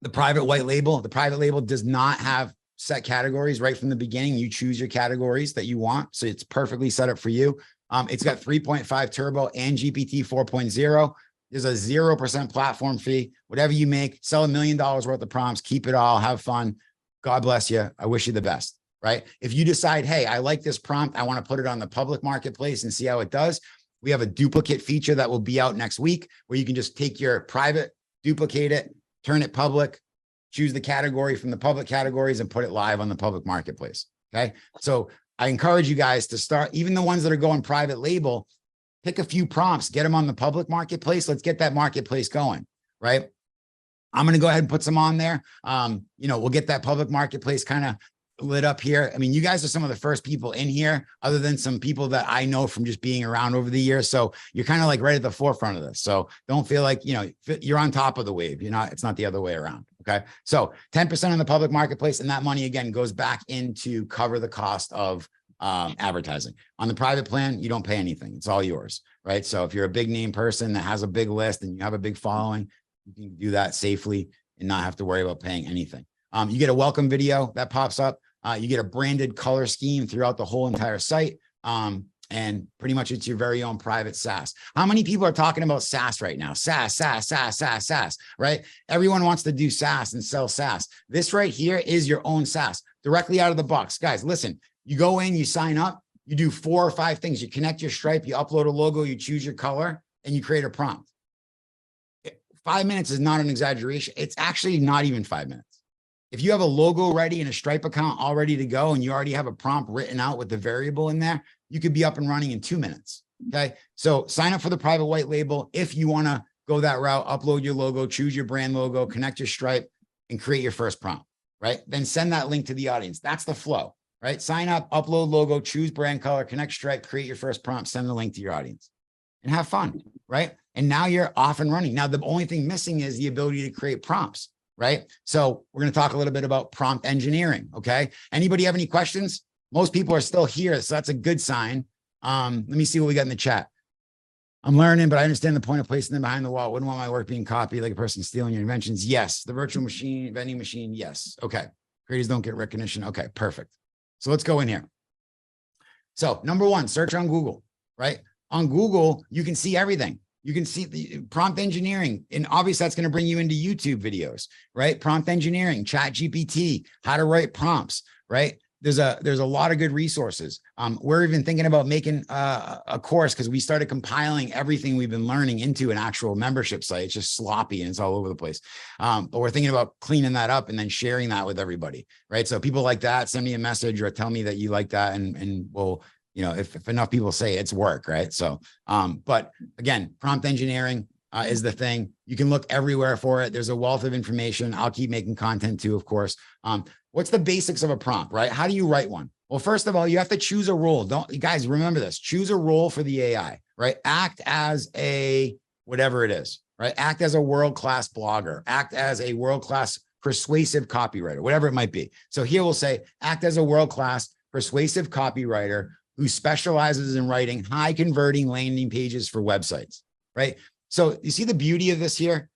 The private label does not have set categories right from the beginning. You choose your categories that you want. So it's perfectly set up for you. It's got 3.5 turbo and GPT 4.0. There's a 0% platform fee. Whatever you make, sell $1 million worth of prompts, keep it all, have fun. God bless you. I wish you the best, right? If you decide, hey, I like this prompt, I want to put it on the public marketplace and see how it does. We have a duplicate feature that will be out next week where you can just take your private, duplicate it, turn it public, choose the category from the public categories and put it live on the public marketplace. Okay. So I encourage you guys to start, even the ones that are going private label, pick a few prompts, get them on the public marketplace. Let's get that marketplace going. Right. I'm going to go ahead and put some on there. We'll get that public marketplace kind of lit up here. I mean, you guys are some of the first people in here, other than some people that I know from just being around over the years. So you're kind of like right at the forefront of this. So don't feel like, you're on top of the wave. It's not the other way around. Okay. So 10% on the public marketplace. And that money again goes back in to cover the cost of advertising. On the private plan, you don't pay anything. It's all yours. Right. So if you're a big name person that has a big list and you have a big following, you can do that safely and not have to worry about paying anything. You get a welcome video that pops up. You get a branded color scheme throughout the whole entire site. And pretty much it's your very own private SaaS. How many people are talking about SaaS right now? SaaS, right? Everyone wants to do SaaS and sell SaaS. This right here is your own SaaS directly out of the box. Guys, listen, you go in, you sign up, you do 4 or 5 things. You connect your Stripe, you upload a logo, you choose your color, and you create a prompt. 5 minutes is not an exaggeration. It's actually not even 5 minutes. If you have a logo ready and a Stripe account all ready to go, and you already have a prompt written out with the variable in there, you could be up and running in 2 minutes. Okay. So sign up for the private white label. If you want to go that route, upload your logo, choose your brand logo, connect your Stripe, and create your first prompt, right? Then send that link to the audience. That's the flow, right? Sign up, upload logo, choose brand color, connect Stripe, create your first prompt, send the link to your audience, and have fun, right? And now you're off and running. Now, the only thing missing is the ability to create prompts. Right. So we're going to talk a little bit about prompt engineering. Okay. Anybody have any questions? Most people are still here. So that's a good sign. Let me see what we got in the chat. I'm learning, but I understand the point of placing them behind the wall. Wouldn't want my work being copied like a person stealing your inventions. Yes. The virtual machine, vending machine. Yes. Okay. Creators don't get recognition. Okay. Perfect. So let's go in here. So number 1, search on Google, right? On Google, you can see everything. You can see the prompt engineering, and obviously that's going to bring you into YouTube videos, right? Prompt engineering, Chat GPT, how to write prompts, right? There's a lot of good resources. We're even thinking about making a course because we started compiling everything we've been learning into an actual membership site. It's just sloppy and it's all over the place. But we're thinking about cleaning that up and then sharing that with everybody, right? So people like that, send me a message or tell me that you like that, and we'll, if enough people say it's work, right? So, but again, prompt engineering is the thing. You can look everywhere for it. There's a wealth of information. I'll keep making content too, of course. What's the basics of a prompt, right? How do you write one? Well, first of all, you have to choose a role. You guys remember this, choose a role for the AI, right? Act as a, whatever it is, right? Act as a world-class blogger, act as a world-class persuasive copywriter, whatever it might be. So here we'll say, act as a world-class persuasive copywriter who specializes in writing high converting landing pages for websites, right? So you see the beauty of this here?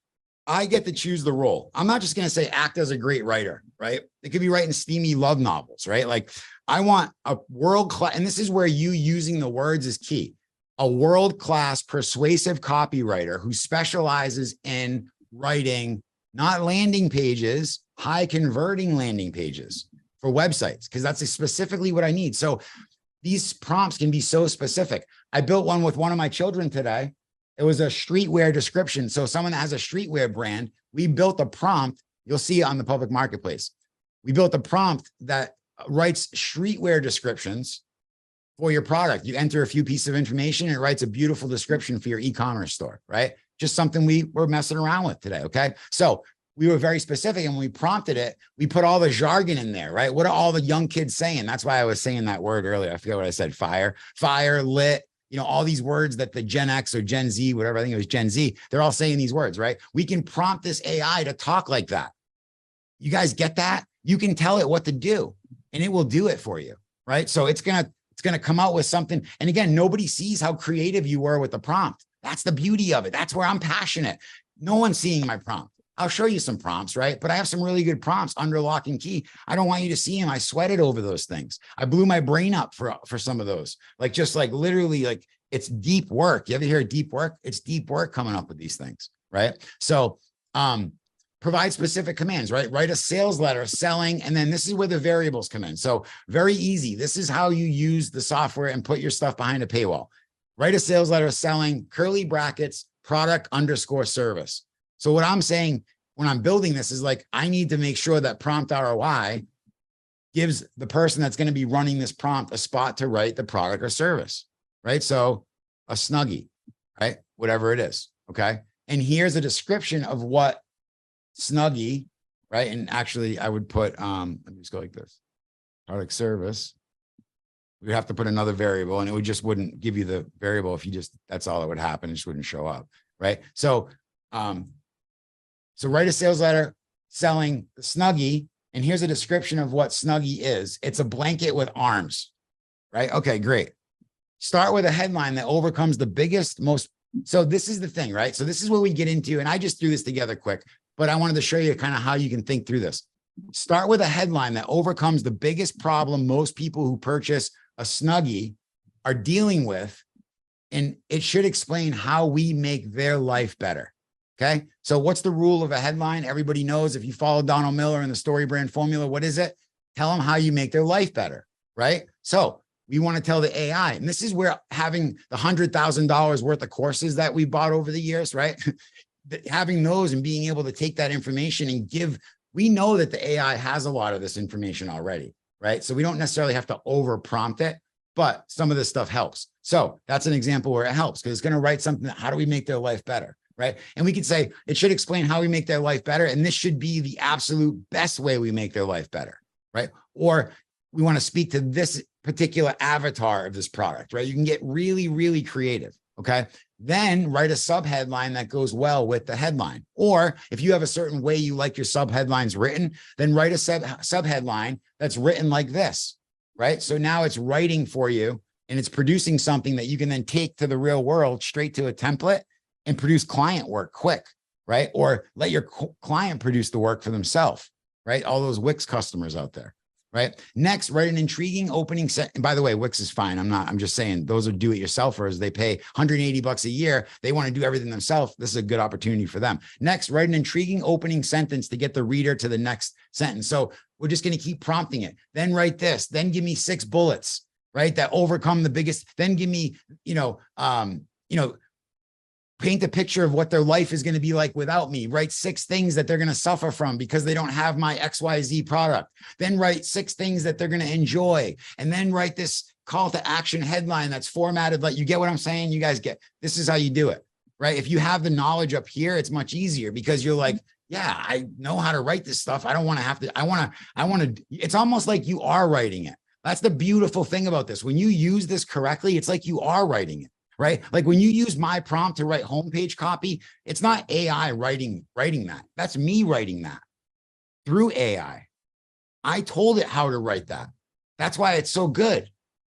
I get to choose the role. I'm not just going to say act as a great writer, right? It could be writing steamy love novels, right? Like I want a world-class, and this is where you using the words is key. A world-class persuasive copywriter who specializes in writing not landing pages, high converting landing pages for websites, because that's specifically what I need. So these prompts can be so specific. I built one with one of my children today. It was a streetwear description. So someone that has a streetwear brand, we built a prompt. You'll see it on the public marketplace. We built a prompt that writes streetwear descriptions for your product. You enter a few pieces of information and it writes a beautiful description for your e-commerce store, right? Just something we were messing around with today, okay? So we were very specific, and when we prompted it, we put all the jargon in there, right? What are all the young kids saying? That's why I was saying that word earlier. I forget what I said, fire, lit, you know, all these words that the Gen X or Gen Z, whatever, I think it was Gen Z, they're all saying these words, right? We can prompt this AI to talk like that. You guys get that? You can tell it what to do and it will do it for you, right? So it's going to come out with something. And again, nobody sees how creative you were with the prompt. That's the beauty of it. That's where I'm passionate. No one's seeing my prompt. I'll show you some prompts, right? But I have some really good prompts under lock and key. I don't want you to see them. I sweated over those things. I blew my brain up for some of those. Like, just like literally, like, it's deep work. You ever hear deep work? It's deep work coming up with these things, right? So provide specific commands, right? Write a sales letter selling, and then this is where the variables come in. So very easy. This is how you use the software and put your stuff behind a paywall. Write a sales letter selling, curly brackets, product_service. So what I'm saying when I'm building this is, like, I need to make sure that PromptROI gives the person that's going to be running this prompt a spot to write the product or service, right? So a Snuggie, right? Whatever it is. Okay. And here's a description of what Snuggie, right? And actually I would put, let me just go like this, product service. We'd have to put another variable, and it wouldn't give you the variable if you just, that's all that would happen. It just wouldn't show up. Right. So write a sales letter selling the Snuggie, and here's a description of what Snuggie is. It's a blanket with arms, right? Okay, great. Start with a headline that overcomes the biggest, so this is the thing, right? So this is where we get into, and I just threw this together quick, but I wanted to show you kind of how you can think through this. Start with a headline that overcomes the biggest problem most people who purchase a Snuggie are dealing with, and it should explain how we make their life better. Okay. So what's the rule of a headline? Everybody knows, if you follow Donald Miller and the story brand formula, what is it? Tell them how you make their life better. Right. So we want to tell the AI, and this is where having the $100,000 worth of courses that we bought over the years, right? Having those and being able to take that information and we know that the AI has a lot of this information already, right? So we don't necessarily have to over prompt it, but some of this stuff helps. So that's an example where it helps, because it's going to write something that, how do we make their life better? Right. And we could say it should explain how we make their life better. And this should be the absolute best way we make their life better. Right. Or we want to speak to this particular avatar of this product. Right. You can get really, really creative. Okay. Then write a sub headline that goes well with the headline. Or if you have a certain way you like your sub headlines written, then write a sub headline that's written like this. Right. So now it's writing for you, and it's producing something that you can then take to the real world, straight to a template, and produce client work quick, right? Or let your client produce the work for themselves, right? All those Wix customers out there, right? Next, write an intriguing opening set. And by the way, Wix is fine. I'm just saying, those are do-it-yourselfers. They pay $180 a year. They want to do everything themselves. This is a good opportunity for them. Next, write an intriguing opening sentence to get the reader to the next sentence. So we're just going to keep prompting it. Then write this, then give me 6 bullets, right? That overcome the biggest, then give me, paint a picture of what their life is going to be like without me. Write 6 things that they're going to suffer from because they don't have my XYZ product. Then write 6 things that they're going to enjoy. And then write this call to action headline that's formatted like, you get what I'm saying? You guys get, this is how you do it, right? If you have the knowledge up here, it's much easier, because you're like, yeah, I know how to write this stuff. I don't want to have to, I want to, it's almost like you are writing it. That's the beautiful thing about this. When you use this correctly, it's like you are writing it. Right? Like when you use my prompt to write homepage copy, it's not AI writing that. That's me writing that through AI. I told it how to write that. That's why it's so good,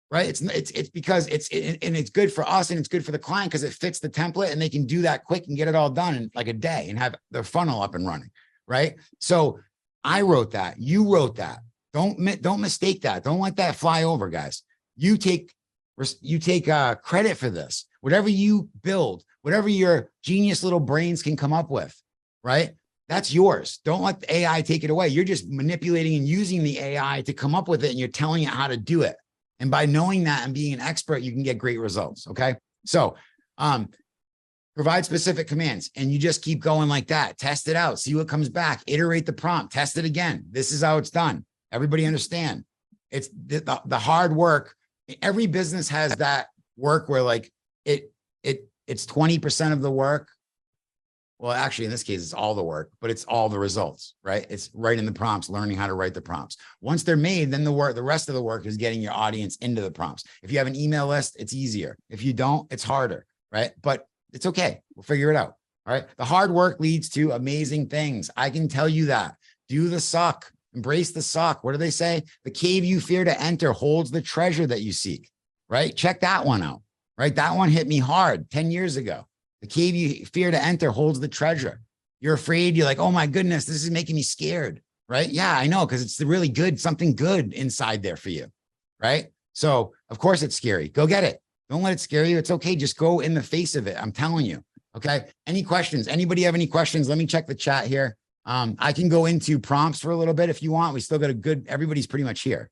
right? It's because it's good for us, and it's good for the client because it fits the template, and they can do that quick and get it all done in like a day and have their funnel up and running, right? So I wrote that. You wrote that. Don't mistake that. Don't let that fly over, guys. You take credit for this. Whatever you build, whatever your genius little brains can come up with, right? That's yours. Don't let the AI take it away. You're just manipulating and using the AI to come up with it, and you're telling it how to do it. And by knowing that and being an expert, you can get great results. Okay. So, provide specific commands, and you just keep going like that. Test it out. See what comes back. Iterate the prompt. Test it again. This is how it's done. Everybody understand. It's the hard work. Every business has that work where like it's 20% of the work. Well, actually, in this case, it's all the work, but it's all the results, right? It's writing the prompts, learning how to write the prompts. Once they're made, then the rest of the work is getting your audience into the prompts. If you have an email list, it's easier. If you don't, it's harder, right? But it's okay. We'll figure it out. All right. The hard work leads to amazing things. I can tell you that. Do the suck. Embrace the suck. What do they say? The cave you fear to enter holds the treasure that you seek, right? Check that one out, right? That one hit me hard 10 years ago. The cave you fear to enter holds the treasure. You're afraid. You're like, oh my goodness, this is making me scared, right? Yeah, I know, because it's really good, something good inside there for you, right? So of course it's scary. Go get it. Don't let it scare you. It's okay. Just go in the face of it. I'm telling you. Okay. Any questions? Anybody have any questions? Let me check the chat here. I can go into prompts for a little bit if you want. We still got a good, everybody's pretty much here.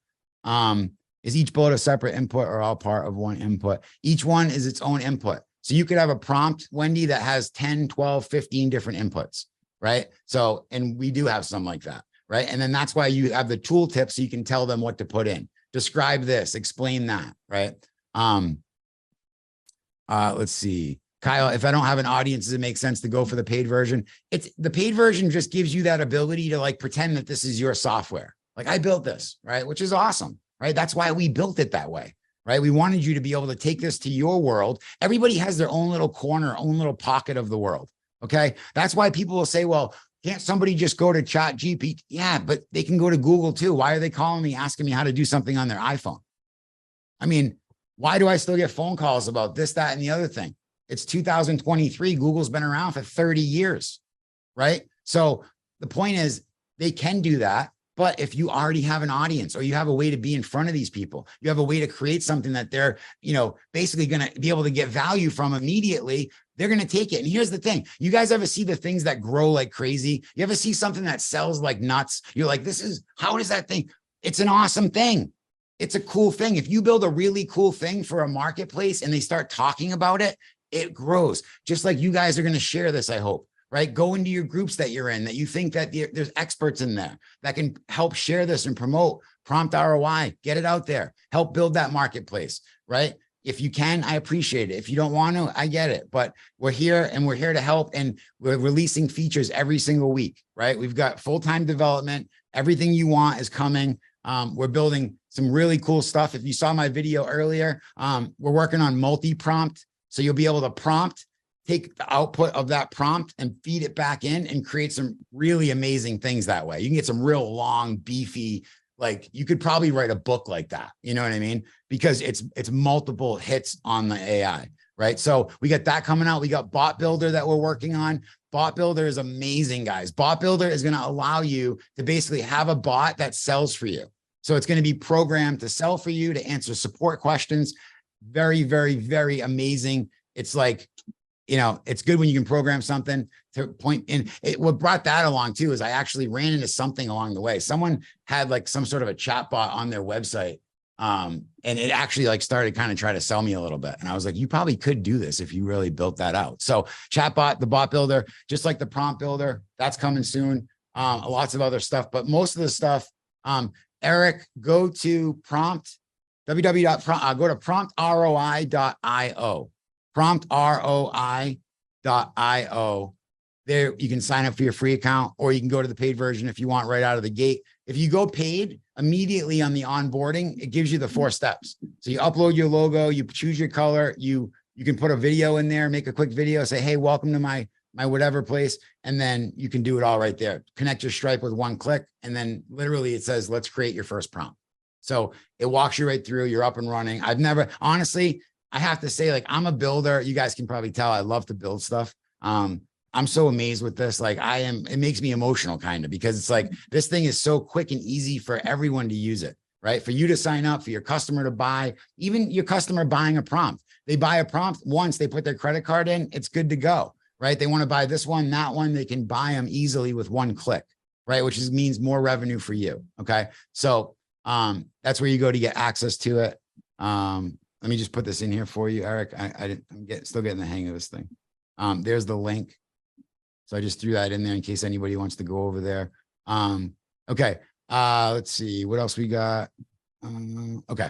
Is each bullet a separate input or all part of one input? Each one is its own input. So you could have a prompt, Wendy, that has 10, 12, 15 different inputs, right? So, and we do have some like that, right? And then that's why you have the tool tips so you can tell them what to put in. Describe this, explain that, right? Let's see. Kyle, if I don't have an audience, does it make sense to go for the paid version? The paid version just gives you that ability to like pretend that this is your software. Like I built this, right? Which is awesome, right? That's why we built it that way, right? We wanted you to be able to take this to your world. Everybody has their own little corner, own little pocket of the world. Okay. That's why people will say, well, can't somebody just go to ChatGPT? Yeah, but they can go to Google too. Why are they calling me, asking me how to do something on their iPhone? I mean, why do I still get phone calls about this, that, and the other thing? It's 2023. Google's been around for 30 years, right? So the point is they can do that. But if you already have an audience or you have a way to be in front of these people, you have a way to create something that they're, basically going to be able to get value from immediately, they're going to take it. And here's the thing. You guys ever see the things that grow like crazy? You ever see something that sells like nuts? You're like, how does that thing? It's an awesome thing. It's a cool thing. If you build a really cool thing for a marketplace and they start talking about it, it grows. Just like you guys are going to share this, I hope. Right? Go into your groups that you're in, that you think that there's experts in there that can help share this and promote PromptROI. Get it out there. Help build that marketplace, right? If you can, I appreciate it. If you don't want to, I get it. But we're here and we're here to help, and we're releasing features every single week, right? We've got full-time development. Everything you want is coming. We're building some really cool stuff. If you saw my video earlier, we're working on multi-prompt. So you'll be able to prompt, take the output of that prompt and feed it back in and create some really amazing things that way. You can get some real long, beefy, like you could probably write a book like that. You know what I mean? Because it's multiple hits on the AI, right? So we got that coming out. We got Bot Builder that we're working on. Bot Builder is amazing, guys. Bot Builder is going to allow you to basically have a bot that sells for you. So it's going to be programmed to sell for you, to answer support questions. Very, very, very amazing. It's like, it's good when you can program something to point in. What brought that along too is I actually ran into something along the way. Someone had like some sort of a chat bot on their website. And it actually like started kind of trying to sell me a little bit. And I was like, you probably could do this if you really built that out. So chatbot, the bot builder, just like the prompt builder, that's coming soon. Lots of other stuff, but most of the stuff, Eric, go to go to PromptROI.io. PromptROI.io. There you can sign up for your free account, or you can go to the paid version if you want right out of the gate. If you go paid, immediately on the onboarding, it gives you the 4 steps. So you upload your logo, you choose your color, you can put a video in there, make a quick video, say, hey, welcome to my whatever place. And then you can do it all right there. Connect your Stripe with one click. And then literally it says, let's create your first prompt. So it walks you right through. You're up and running. Honestly, I have to say, like, I'm a builder. You guys can probably tell I love to build stuff. I'm so amazed with this. Like it makes me emotional kind of, because it's like, this thing is so quick and easy for everyone to use it, right? For you to sign up, for your customer to buy, even your customer buying a prompt. They buy a prompt once, they put their credit card in, it's good to go, right? They want to buy this one, that one, they can buy them easily with one click, right? Which means more revenue for you. Okay. So that's where you go to get access to it. Let me just put this in here for you, Eric. I'm still getting the hang of this thing. There's the link. So I just threw that in there in case anybody wants to go over there. Okay. Let's see what else we got. Okay.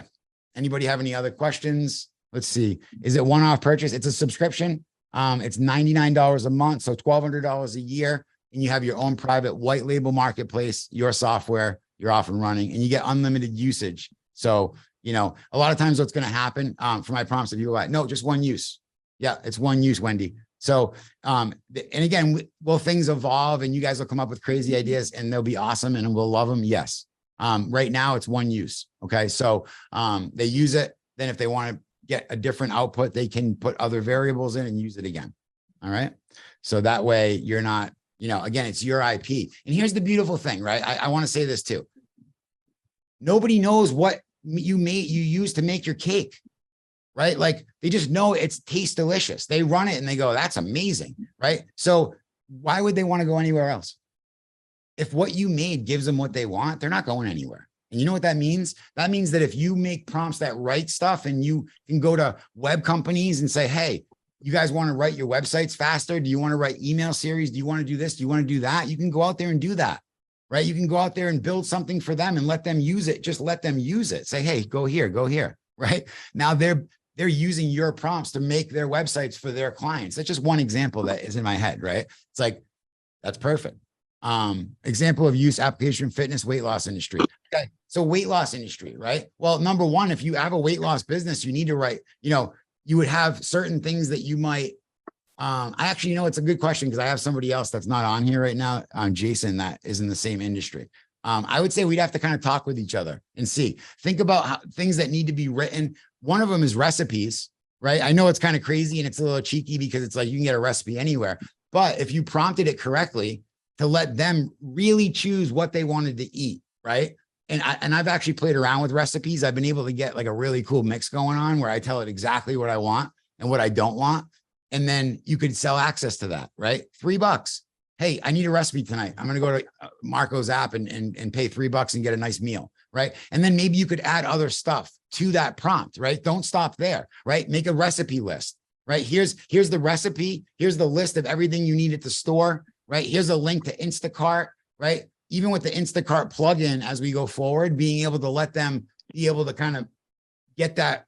Anybody have any other questions? Let's see. Is it one-off purchase? It's a subscription. It's $99 a month. So $1,200 a year. And you have your own private white label marketplace, your software, you're off and running, and you get unlimited usage. So, you know, a lot of times what's going to happen for my prompts, if you're like, no, just one use. Yeah, it's one use, Wendy. So, and again, will things evolve and you guys will come up with crazy ideas and they'll be awesome and we'll love them? Yes. Right now it's one use. Okay. So, they use it. Then if they want to get a different output, they can put other variables in and use it again. All right. So that way you're not, you know, again, it's your IP. And here's the beautiful thing, right? I want to say this too. Nobody knows what you use to make your cake, right? Like they just know it tastes delicious. They run it and they go, that's amazing, right? So why would they want to go anywhere else? If what you made gives them what they want, they're not going anywhere. And you know what that means? That means that if you make prompts that write stuff and you can go to web companies and say, hey, you guys want to write your websites faster? Do you want to write email series? Do you want to do this? Do you want to do that? You can go out there and do that, right? You can go out there and build something for them and let them use it. Just let them use it. Say, hey, go here, right? Now they're using your prompts to make their websites for their clients. That's just one example that is in my head, right? It's like, that's perfect. Example of use application, fitness, weight loss industry. Okay. So weight loss industry, right? Well, number one, if you have a weight loss business, you need to write, you know, you would have certain things that you might, I actually, you know, it's a good question because I have somebody else that's not on here right now, Jason, that is in the same industry. I would say we'd have to kind of talk with each other and see, think about things that need to be written. One of them is recipes, right? I know it's kind of crazy and it's a little cheeky because it's like, you can get a recipe anywhere, but if you prompted it correctly to let them really choose what they wanted to eat, right? And I've actually played around with recipes. I've been able to get like a really cool mix going on where I tell it exactly what I want and what I don't want. And then you could sell access to that, right? $3. Hey, I need a recipe tonight. I'm going to go to Marco's app and pay $3 and get a nice meal, right? And then maybe you could add other stuff to that prompt, right? Don't stop there, right? Make a recipe list, right? Here's the recipe. Here's the list of everything you need at the store, right? Here's a link to Instacart, right? Even with the Instacart plugin, as we go forward, being able to let them be able to kind of get that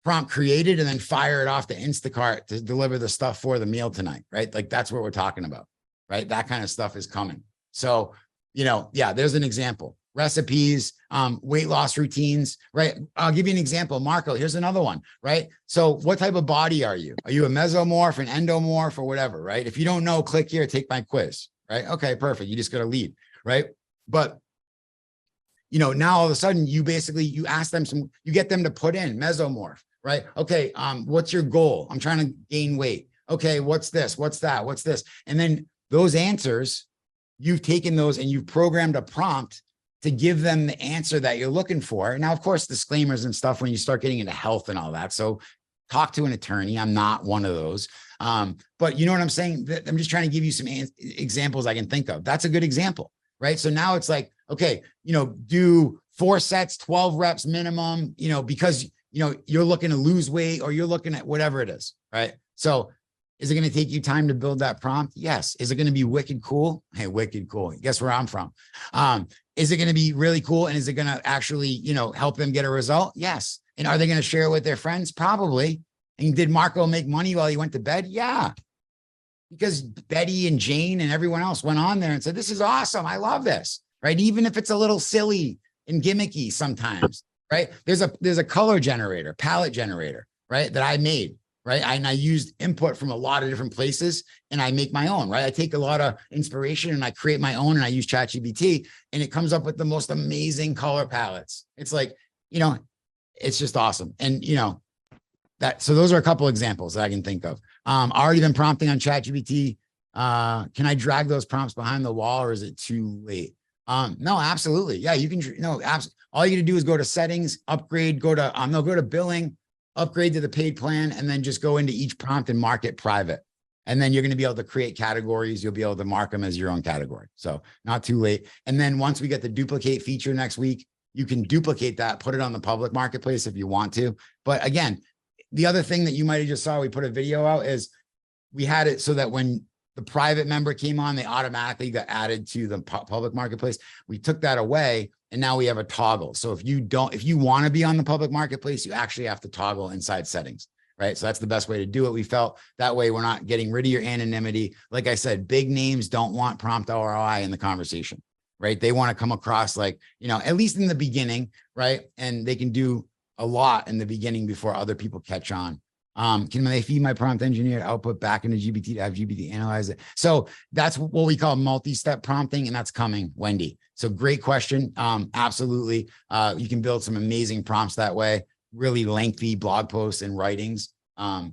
prompt created and then fire it off to Instacart to deliver the stuff for the meal tonight, right? Like that's what we're talking about, right? That kind of stuff is coming. So, you know, yeah, there's an example. Recipes, weight loss routines, right? I'll give you an example. Marco, here's another one, right? So what type of body are you? Are you a mesomorph, an endomorph, or whatever, right? If you don't know, click here, take my quiz, right? Okay, perfect. You just got to lead, right? But, you know, now all of a sudden you ask them you get them to put in mesomorph, right? Okay. What's your goal? I'm trying to gain weight. Okay. What's this? What's that? What's this? And then those answers, you've taken those and you've programmed a prompt to give them the answer that you're looking for. Now, of course, disclaimers and stuff when you start getting into health and all that. So talk to an attorney. I'm not one of those. But you know what I'm saying? I'm just trying to give you some examples I can think of. That's a good example, right? So now it's like, okay, you know, do 4 sets, 12 reps minimum, you know, because, you know, you're looking to lose weight or you're looking at whatever it is, right? So is it going to take you time to build that prompt? Yes. Is it going to be wicked cool? Hey, wicked cool. Guess where I'm from? Is it going to be really cool? And is it going to actually, you know, help them get a result? Yes. And are they going to share it with their friends? Probably. And did Marco make money while he went to bed? Yeah. Because Betty and Jane and everyone else went on there and said, this is awesome. I love this, right? Even if it's a little silly and gimmicky sometimes, right? There's a color generator, palette generator, right? That I made, right? And I used input from a lot of different places and I make my own, right? I take a lot of inspiration and I create my own and I use ChatGPT and it comes up with the most amazing color palettes. It's like, you know, it's just awesome. And, you know, so those are a couple examples that I can think of. Already been prompting on ChatGPT. Can I drag those prompts behind the wall or is it too late? No, absolutely. Yeah, you can, no, all you got to do is go to settings, upgrade, go to billing, upgrade to the paid plan, and then just go into each prompt and mark it private. And then you're going to be able to create categories. You'll be able to mark them as your own category. So not too late. And then once we get the duplicate feature next week, you can duplicate that, put it on the public marketplace if you want to. But again, the other thing that you might have just saw, we put a video out, is we had it so that when the private member came on, they automatically got added to the public marketplace. We took that away, and now we have a toggle. So if you want to be on the public marketplace, you actually have to toggle inside settings, right? So that's the best way to do it. We felt that way we're not getting rid of your anonymity. Like I said, big names don't want prompt ROI in the conversation, right? They want to come across like, at least in the beginning, right? And they can do a lot in the beginning before other people catch on. Can they feed my prompt engineered output back into GPT to have GPT analyze it? So that's what we call multi-step prompting, and that's coming, Wendy. So great question. Absolutely. You can build some amazing prompts that way, really lengthy blog posts and writings. At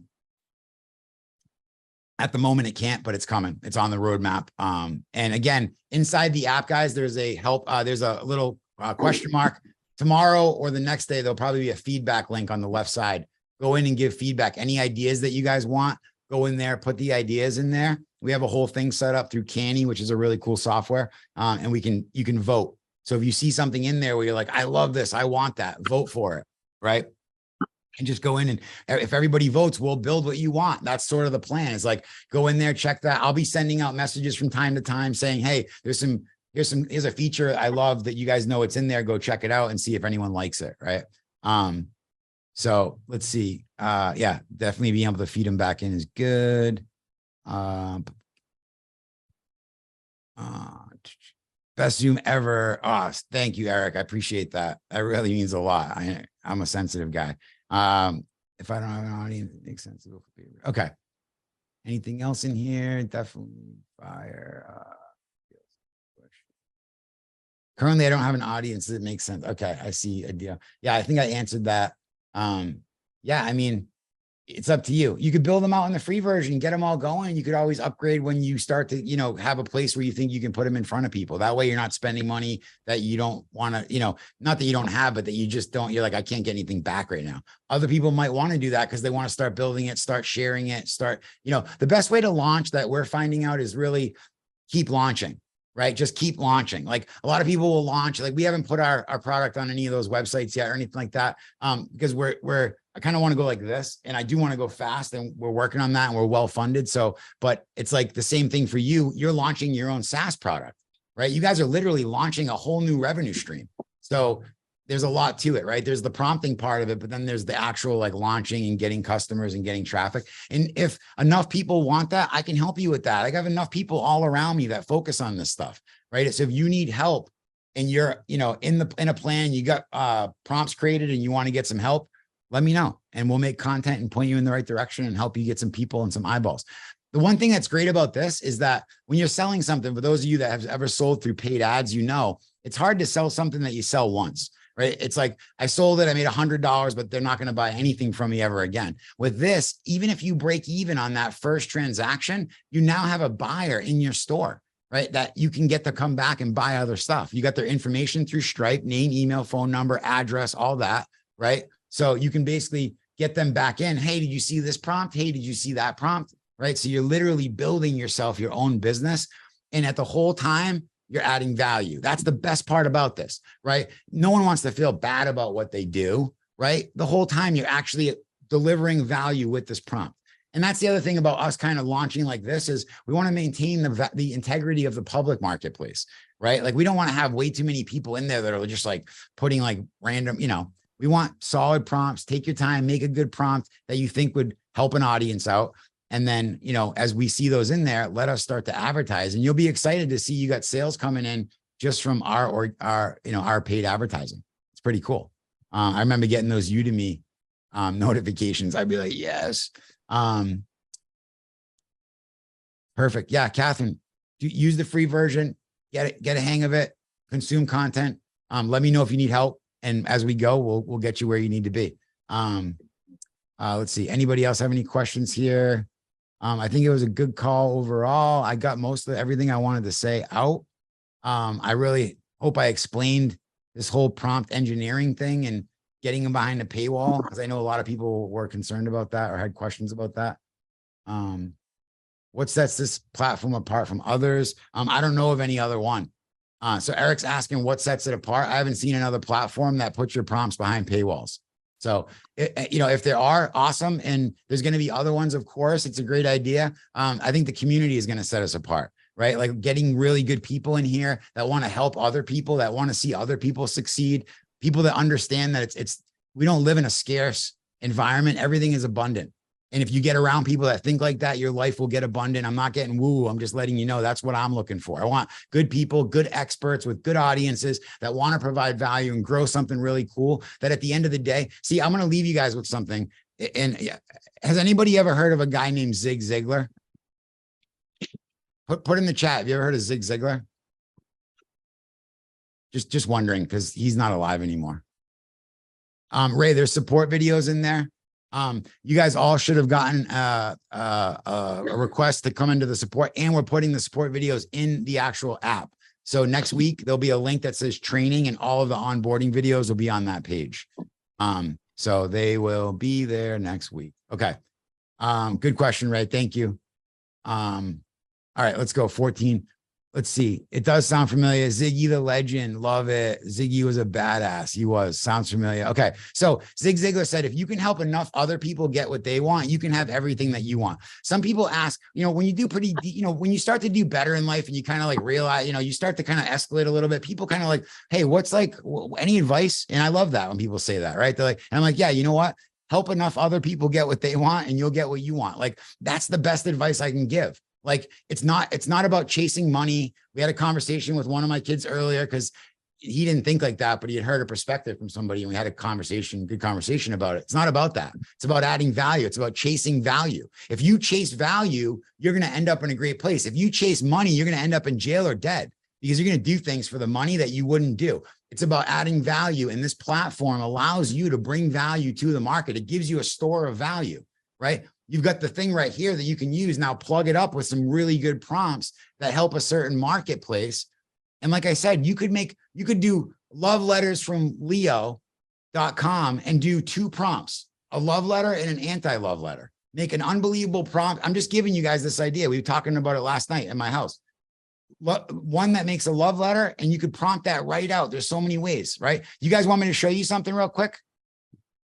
the moment it can't, but it's coming. It's on the roadmap. And again, inside the app, guys, there's a help. There's a little question mark. Tomorrow or the next day, there'll probably be a feedback link on the left side. Go in and give feedback. Any ideas that you guys want, go in there, put the ideas in there. We have a whole thing set up through Canny, which is a really cool software. And you can vote. So if you see something in there where you're like, I love this, I want that, vote for it, right? And just go in, and if everybody votes, we'll build what you want. That's sort of the plan. It's like, go in there, check that. I'll be sending out messages from time to time saying, hey, here's a feature I love that you guys know it's in there. Go check it out and see if anyone likes it, right? So let's see. Yeah, definitely being able to feed them back in is good. Best Zoom ever. Oh, thank you, Eric. I appreciate that. That really means a lot. I'm a sensitive guy. If I don't have an audience, it makes sense. Okay. Anything else in here? Definitely fire. Currently, I don't have an audience. That makes sense. Okay, I see a deal. Yeah, I think I answered that. Yeah, I mean, it's up to you. You could build them out in the free version, get them all going. You could always upgrade when you start to, have a place where you think you can put them in front of people. That way you're not spending money that you don't want to, not that you don't have, but that you just don't, you're like, I can't get anything back right now. Other people might want to do that because they want to start building it, start sharing it, the best way to launch that we're finding out is really keep launching. Right? Just keep launching. Like a lot of people will launch, like we haven't put our product on any of those websites yet or anything like that. Because I kind of want to go like this, and I do want to go fast, and we're working on that, and we're well funded. So, but it's like the same thing for you. You're launching your own SaaS product, right? You guys are literally launching a whole new revenue stream. So there's a lot to it, right? There's the prompting part of it, but then there's the actual like launching and getting customers and getting traffic. And if enough people want that, I can help you with that. I have enough people all around me that focus on this stuff, right? So if you need help and you're, in a plan, you got prompts created and you want to get some help, let me know, and we'll make content and point you in the right direction and help you get some people and some eyeballs. The one thing that's great about this is that when you're selling something, for those of you that have ever sold through paid ads, it's hard to sell something that you sell once. Right? It's like, I sold it, I made $100, but they're not going to buy anything from me ever again. With this, even if you break even on that first transaction, you now have a buyer in your store, right? That you can get to come back and buy other stuff. You got their information through Stripe, name, email, phone number, address, all that, right? So you can basically get them back in. Hey, did you see this prompt? Hey, did you see that prompt? Right? So you're literally building yourself your own business. And at the whole time, you're adding value. That's the best part about this, right? No one wants to feel bad about what they do, right? The whole time you're actually delivering value with this prompt. And that's the other thing about us kind of launching like this is we want to maintain the integrity of the public marketplace, right? Like we don't want to have way too many people in there that are just like putting like random, we want solid prompts. Take your time, make a good prompt that you think would help an audience out. And then, as we see those in there, let us start to advertise, and you'll be excited to see you got sales coming in just from our paid advertising. It's pretty cool. I remember getting those Udemy notifications. I'd be like, yes. Perfect. Yeah. Catherine, use the free version, get a hang of it, consume content. Let me know if you need help. And as we go, we'll get you where you need to be. Let's see. Anybody else have any questions here? I think it was a good call overall. I got most of everything I wanted to say out. I really hope I explained this whole prompt engineering thing and getting them behind a paywall, because I know a lot of people were concerned about that or had questions about that. What sets this platform apart from others? I don't know of any other one. So Eric's asking what sets it apart. I haven't seen another platform that puts your prompts behind paywalls. So, if there are, awesome. And there's going to be other ones, of course, it's a great idea. I think the community is going to set us apart, right? Like getting really good people in here that want to help other people, that want to see other people succeed, people that understand that we don't live in a scarce environment. Everything is abundant. And if you get around people that think like that, your life will get abundant. I'm not getting woo. I'm just letting you know that's what I'm looking for. I want good people, good experts with good audiences that want to provide value and grow something really cool. That at the end of the day, see, I'm going to leave you guys with something. And has anybody ever heard of a guy named Zig Ziglar? Put in the chat. Have you ever heard of Zig Ziglar? Just wondering, because he's not alive anymore. Ray, there's support videos in there. You guys all should have gotten a request to come into the support, and we're putting the support videos in the actual app. So next week, there'll be a link that says training, and all of the onboarding videos will be on that page. So they will be there next week. Okay. Good question, Ray. Thank you. All right, let's go. 14. Let's see. It does sound familiar. Ziggy the legend. Love it. Ziggy was a badass. He was. Sounds familiar. Okay. So Zig Ziglar said, if you can help enough other people get what they want, you can have everything that you want. Some people ask, when you do when you start to do better in life and you kind of like realize, you start to kind of escalate a little bit, people kind of like, hey, what's like any advice? And I love that when people say that, right? They're like, and I'm like, yeah, you know what? Help enough other people get what they want and you'll get what you want. Like, that's the best advice I can give. Like, it's not about chasing money. We had a conversation with one of my kids earlier because he didn't think like that, but he had heard a perspective from somebody and we had a good conversation about it. It's not about that. It's about adding value. It's about chasing value. If you chase value, you're going to end up in a great place. If you chase money, you're going to end up in jail or dead because you're going to do things for the money that you wouldn't do. It's about adding value. And this platform allows you to bring value to the market. It gives you a store of value, right? You've got the thing right here that you can use. Now plug it up with some really good prompts that help a certain marketplace. And like I said, you could do love letters from Leo.com and do 2 prompts, a love letter and an anti-love letter. Make an unbelievable prompt. I'm just giving you guys this idea. We were talking about it last night in my house. One that makes a love letter, and you could prompt that right out. There's so many ways, right? You guys want me to show you something real quick?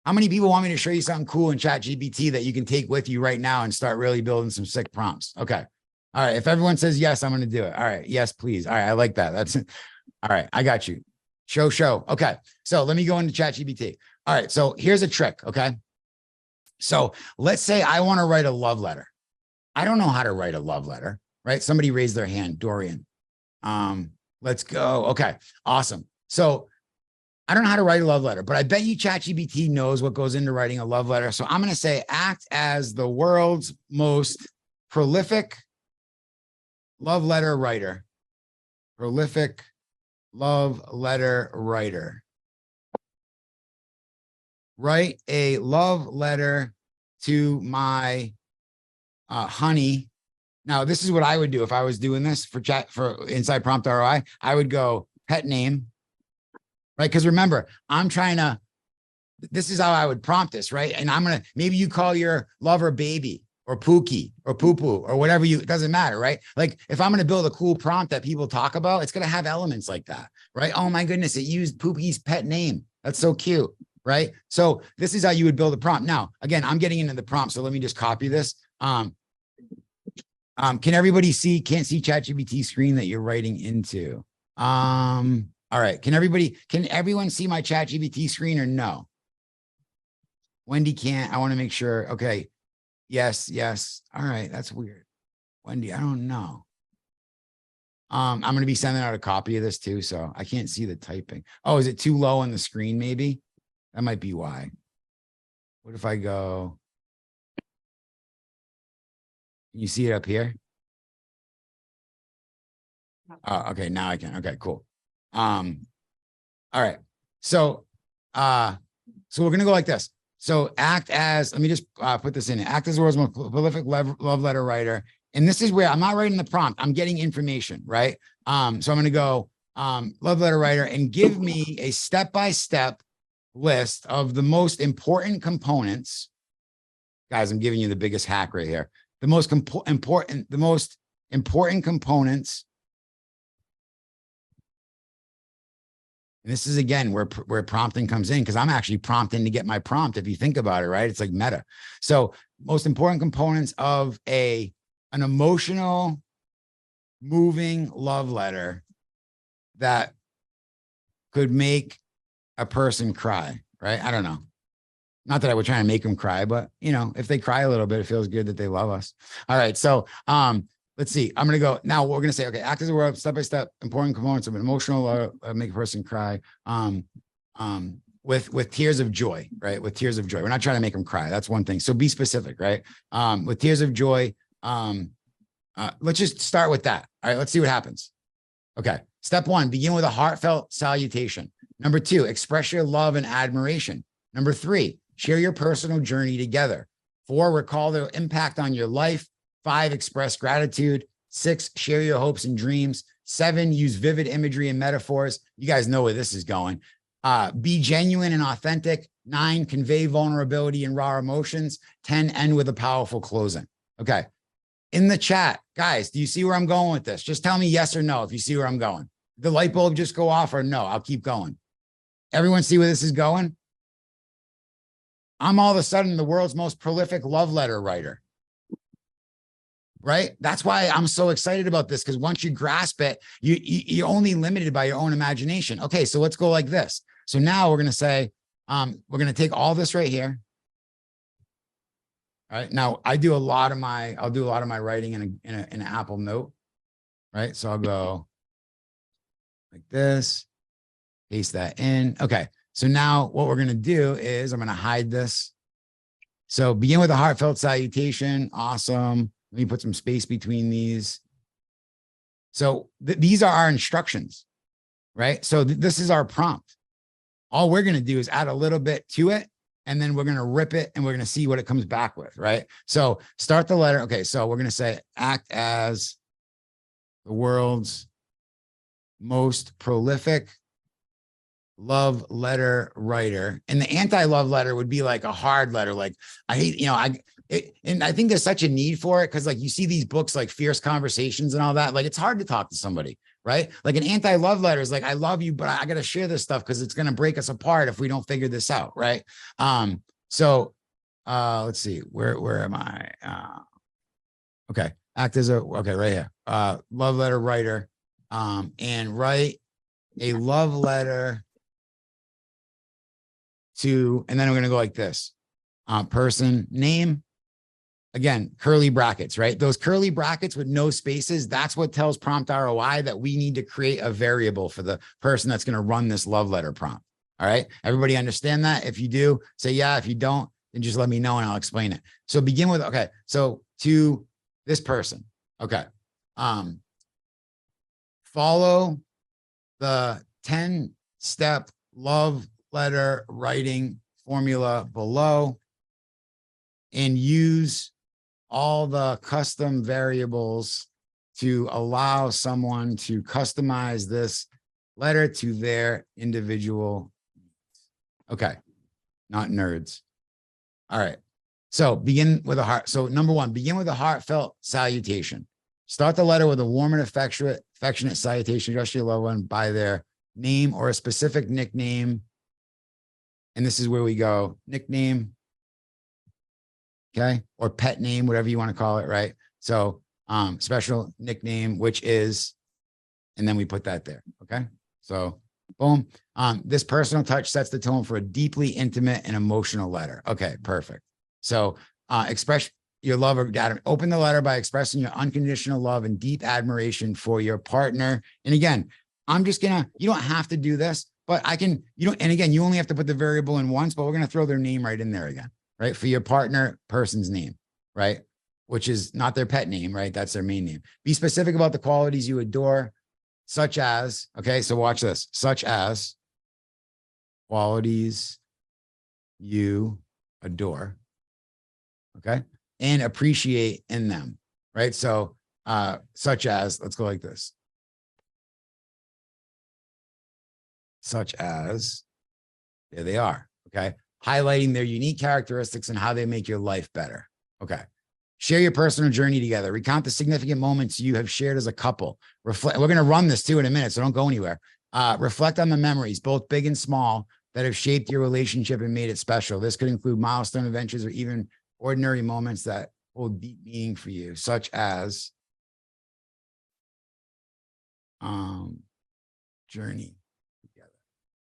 How many people want me to show you something cool in ChatGPT that you can take with you right now and start really building some sick prompts? Okay. All right. If everyone says yes, I'm going to do it. All right. Yes, please. All right. I like that. That's all right. I got you. Show. Okay. So let me go into ChatGPT. All right. So here's a trick. Okay. So let's say I want to write a love letter. I don't know how to write a love letter, right? Somebody raised their hand, Dorian. Let's go. Okay. Awesome. So I don't know how to write a love letter, but I bet you ChatGPT knows what goes into writing a love letter. So I'm going to say, act as the world's most prolific love letter writer. Prolific love letter writer. Write a love letter to my honey. Now, this is what I would do if I was doing this for inside PromptROI. I would go pet name. Right? Because remember, this is how I would prompt this, right? And maybe you call your lover baby or Pookie or poo-poo or whatever it doesn't matter, right? Like if I'm going to build a cool prompt that people talk about, it's going to have elements like that, right? Oh my goodness, it used Pookie's pet name. That's so cute, right? So this is how you would build a prompt. Now, again, I'm getting into the prompt, so let me just copy this. Can everybody can't see ChatGPT screen that you're writing into? All right. Can everyone see my ChatGPT screen or no? Wendy can't. I want to make sure. Okay. Yes. All right. That's weird. Wendy, I don't know. I'm going to be sending out a copy of this too, so I can't see the typing. Oh, is it too low on the screen? Maybe that might be why. What if I go? Can you see it up here? Oh, okay. Now I can. Okay, cool. All right. So we're going to go like this. So let me just put this in. Act as the world's most prolific love letter writer. And this is where I'm not writing the prompt. I'm getting information, right? So I'm going to go love letter writer and give me a step-by-step list of the most important components. Guys, I'm giving you the biggest hack right here. the most important components. And this is, again, where prompting comes in, because I'm actually prompting to get my prompt. If you think about it, right? It's like meta. So most important components of an emotional, moving love letter that could make a person cry, right? I don't know. Not that I would try and make them cry, but you know, if they cry a little bit, it feels good that they love us. All right. So let's see. I'm going to go now. We're going to say, okay, act as a word, step-by-step, important components of an emotional make a person cry. With tears of joy, right? With tears of joy. We're not trying to make them cry. That's one thing. So be specific, right? With tears of joy. Let's just start with that. All right. Let's see what happens. Okay. Step 1, begin with a heartfelt salutation. Number 2, express your love and admiration. Number 3, share your personal journey together. 4, recall the impact on your life. 5, express gratitude. 6, share your hopes and dreams. 7, use vivid imagery and metaphors. You guys know where this is going. Be genuine and authentic. 9, convey vulnerability and raw emotions. 10, end with a powerful closing. Okay. In the chat, guys, do you see where I'm going with this? Just tell me yes or no if you see where I'm going. Did the light bulb just go off, or no? I'll keep going. Everyone see where this is going? I'm all of a sudden the world's most prolific love letter writer, right? That's why I'm so excited about this, because once you grasp it, you're only limited by your own imagination. Okay, so let's go like this. So now we're going to say, we're going to take all this right here. All right. Now I'll do a lot of my writing in an Apple Note. Right. So I'll go like this, paste that in. Okay. So now what we're going to do is I'm going to hide this. So begin with a heartfelt salutation. Awesome. Let me put some space between these. So these are our instructions, right? So this is our prompt. All we're going to do is add a little bit to it, and then we're going to rip it and we're going to see what it comes back with, right? So start the letter. Okay, so we're going to say, act as the world's most prolific love letter writer. And the anti-love letter would be like a hard letter. Like, I hate, and I think there's such a need for it, because like you see these books like Fierce Conversations and all that. Like, it's hard to talk to somebody, right? Like an anti-love letter is like, I love you, but I got to share this stuff because it's going to break us apart if we don't figure this out, right? So let's see, where am I? Okay, act as a, okay, right here, love letter writer, and write a love letter to, and then we're going to go like this, person name. Again, curly brackets, right? Those curly brackets with no spaces, that's what tells PromptROI that we need to create a variable for the person that's going to run this love letter prompt. All right. Everybody understand that? If you do, say yeah. If you don't, then just let me know and I'll explain it. So begin with, okay. So to this person, okay. Follow the 10-step love letter writing formula below and use all the custom variables to allow someone to customize this letter to their individual needs. Okay, not nerds. All right. So begin with a heart. So number 1, begin with a heartfelt salutation. Start the letter with a warm and affectionate salutation, address your loved one by their name or a specific nickname. And this is where we go, nickname, okay, or pet name, whatever you want to call it, right? So special nickname, which is, and then we put that there, okay? So boom. This personal touch sets the tone for a deeply intimate and emotional letter. Okay, perfect. So express your love or open the letter by expressing your unconditional love and deep admiration for your partner. And again, I'm just gonna, you don't have to do this, but I can, and again, you only have to put the variable in once, but we're gonna throw their name right in there again, right? For your partner, person's name, right? Which is not their pet name, right? That's their main name. Be specific about the qualities you adore, such as, okay, so watch this, such as qualities you adore, okay? And appreciate in them, right? So such as, let's go like this. Such as, there they are, okay? Highlighting their unique characteristics and how they make your life better, okay? Share your personal journey together. Recount the significant moments you have shared as a couple. Reflect. We're going to run this too in a minute, so don't go anywhere. Reflect on the memories, both big and small, that have shaped your relationship and made it special. This could include milestone adventures or even ordinary moments that hold deep meaning for you, such as journey together.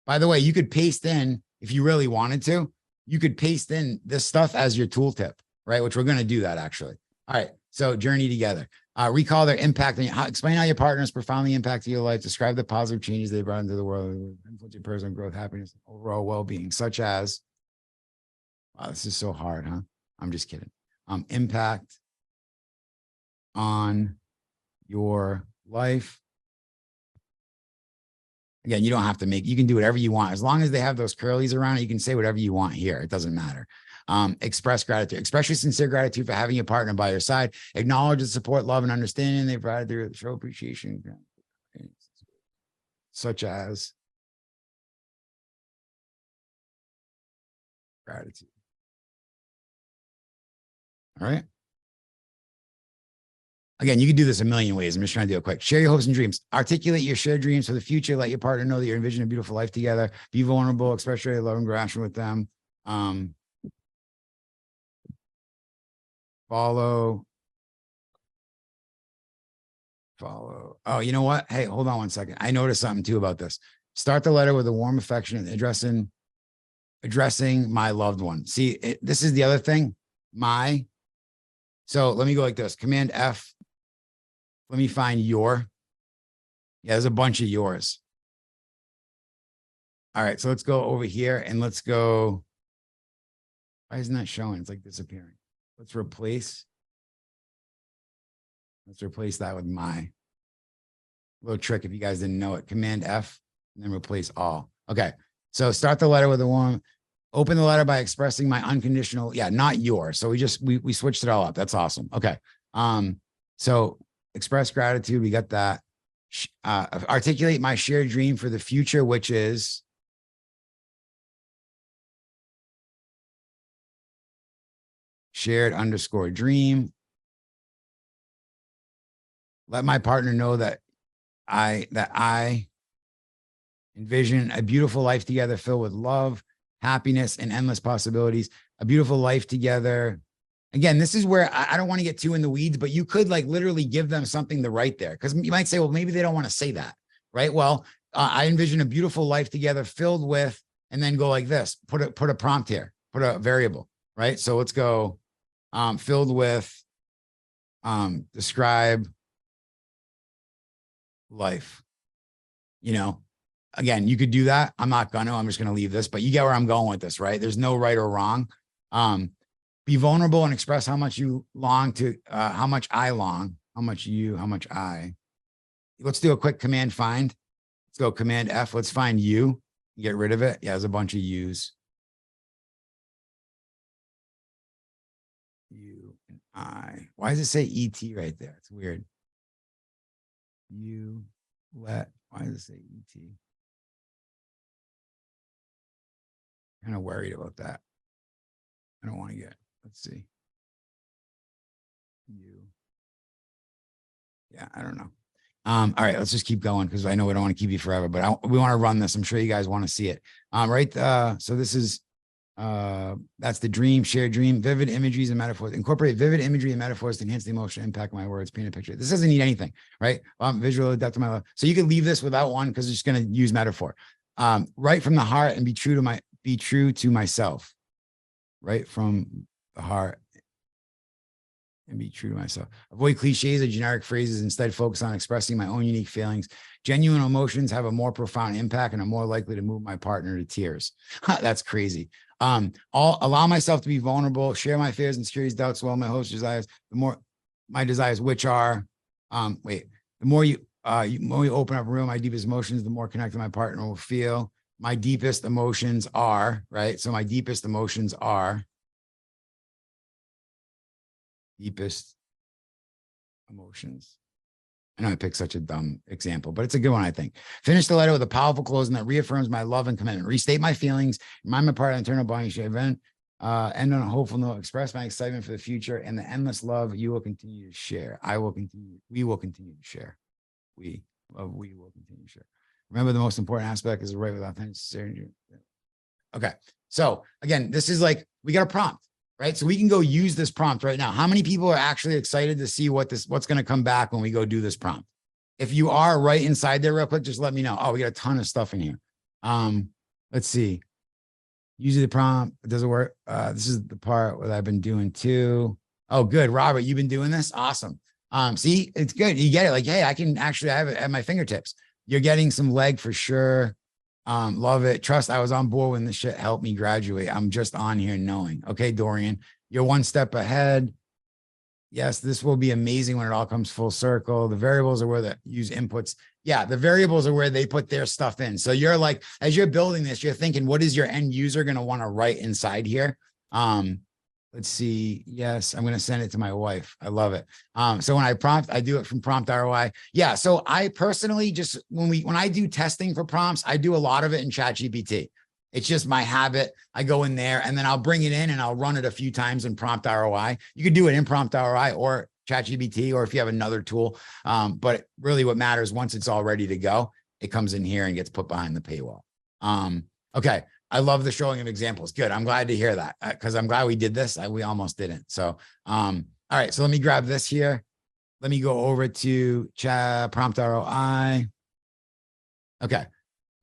By the way, you could paste in, if you really wanted to, you could paste in this stuff as your tooltip, right? Which we're going to do that actually. All right. So journey together. Recall their impact on you. Explain how your partners profoundly impacted your life. Describe the positive changes they brought into the world, influence your personal growth, happiness, overall well-being, such as, wow, this is so hard, huh? I'm just kidding. Impact on your life. Again, you don't have to you can do whatever you want. As long as they have those curlies around it, you can say whatever you want here. It doesn't matter. Express gratitude, especially sincere gratitude for having your partner by your side. Acknowledge the support, love, and understanding they provided through, show appreciation, such as gratitude. All right. Again, you can do this a million ways. I'm just trying to do it quick. Share your hopes and dreams. Articulate your shared dreams for the future. Let your partner know that you envision a beautiful life together. Be vulnerable, express your love and gratitude with them. Follow. Oh, you know what? Hey, hold on one second. I noticed something too about this. Start the letter with a warm affection, addressing my loved one. See, this is the other thing. So let me go like this. Command F. Let me find your. Yeah, there's a bunch of yours. All right, so let's go over here and let's go. Why isn't that showing? It's like disappearing. Let's replace that with my. Little trick if you guys didn't know it. Command F and then replace all. Okay, so start the letter with a warm. Open the letter by expressing my unconditional, not yours. So we switched it all up. That's awesome. Okay. So express gratitude. We got that. Articulate my shared dream for the future, which is shared_dream. Let my partner know that I envision a beautiful life together filled with love, happiness, and endless possibilities. A beautiful life together. Again, this is where I don't want to get too in the weeds, but you could like literally give them something to write there. Because you might say, well, maybe they don't want to say that, right? Well, I envision a beautiful life together filled with, and then go like this, put a prompt here, put a variable, right? So let's go filled with, describe life. Again, you could do that. I'm not gonna, I'm just going to leave this, but you get where I'm going with this, right? There's no right or wrong. Be vulnerable and express how much you long to, how much I long, how much you, how much I. Let's do a quick command find. Let's go command F. Let's find you. Get rid of it. Yeah, there's a bunch of U's. You and I. Why does it say ET right there? It's weird. You let, why does it say ET? Kind of worried about that. I don't want to get, let's see. You. Yeah, I don't know. All right, let's just keep going because I know we don't want to keep you forever, but we want to run this. I'm sure you guys want to see it. Right. So this is, that's the dream, shared dream, vivid imageries and metaphors. Incorporate vivid imagery and metaphors to enhance the emotional impact of my words. Paint a picture. This doesn't need anything, right? Visual depth of my love. So you could leave this without one because it's just going to use metaphor. Right from the heart and be true to myself. Right from the heart and be true to myself. Avoid cliches or generic phrases. Instead, focus on expressing my own unique feelings. Genuine emotions have a more profound impact and are more likely to move my partner to tears. That's crazy. Allow myself to be vulnerable, share my fears, insecurities, doubts, well, my hopes, desires, the more my desires, which are, the more you open up real, my deepest emotions, the more connected my partner will feel. My deepest emotions are, right? So my deepest emotions are, deepest emotions. I know I picked such a dumb example, but it's a good one, I think. Finish the letter with a powerful closing that reaffirms my love and commitment. Restate my feelings, remind my partner of internal bonding event. End on a hopeful note, express my excitement for the future and the endless love you will continue to share. We will continue to share. We will continue to share. Remember, the most important aspect is the right with authenticity. Okay. So again, this is like, we got a prompt, right? So we can go use this prompt right now. How many people are actually excited to see what's going to come back when we go do this prompt? If you are right inside there real quick, just let me know. Oh, we got a ton of stuff in here. Let's see. Usually the prompt, it doesn't work. This is the part that I've been doing too. Oh, good. Robert, you've been doing this? Awesome. See, it's good. You get it. Like, hey, I have it at my fingertips. You're getting some leg for sure. Love it. Trust, I was on board when this shit helped me graduate. I'm just on here knowing. Okay, Dorian, you're one step ahead. Yes, this will be amazing when it all comes full circle. The variables are where the use inputs. Yeah, the variables are where they put their stuff in. So you're like, as you're building this, you're thinking, what is your end user going to want to write inside here? Let's see. Yes, I'm going to send it to my wife. I love it. So when I do it from PromptROI. Yeah. So I personally just, when I do testing for prompts, I do a lot of it in ChatGPT. It's just my habit. I go in there and then I'll bring it in and I'll run it a few times in PromptROI. You could do it in PromptROI or ChatGPT, or if you have another tool. But really what matters, once it's all ready to go, it comes in here and gets put behind the paywall. Okay. I love the showing of examples. Good. I'm glad to hear that because I'm glad we did this. We almost didn't. So, all right. So let me grab this here. Let me go over to PromptROI. Okay.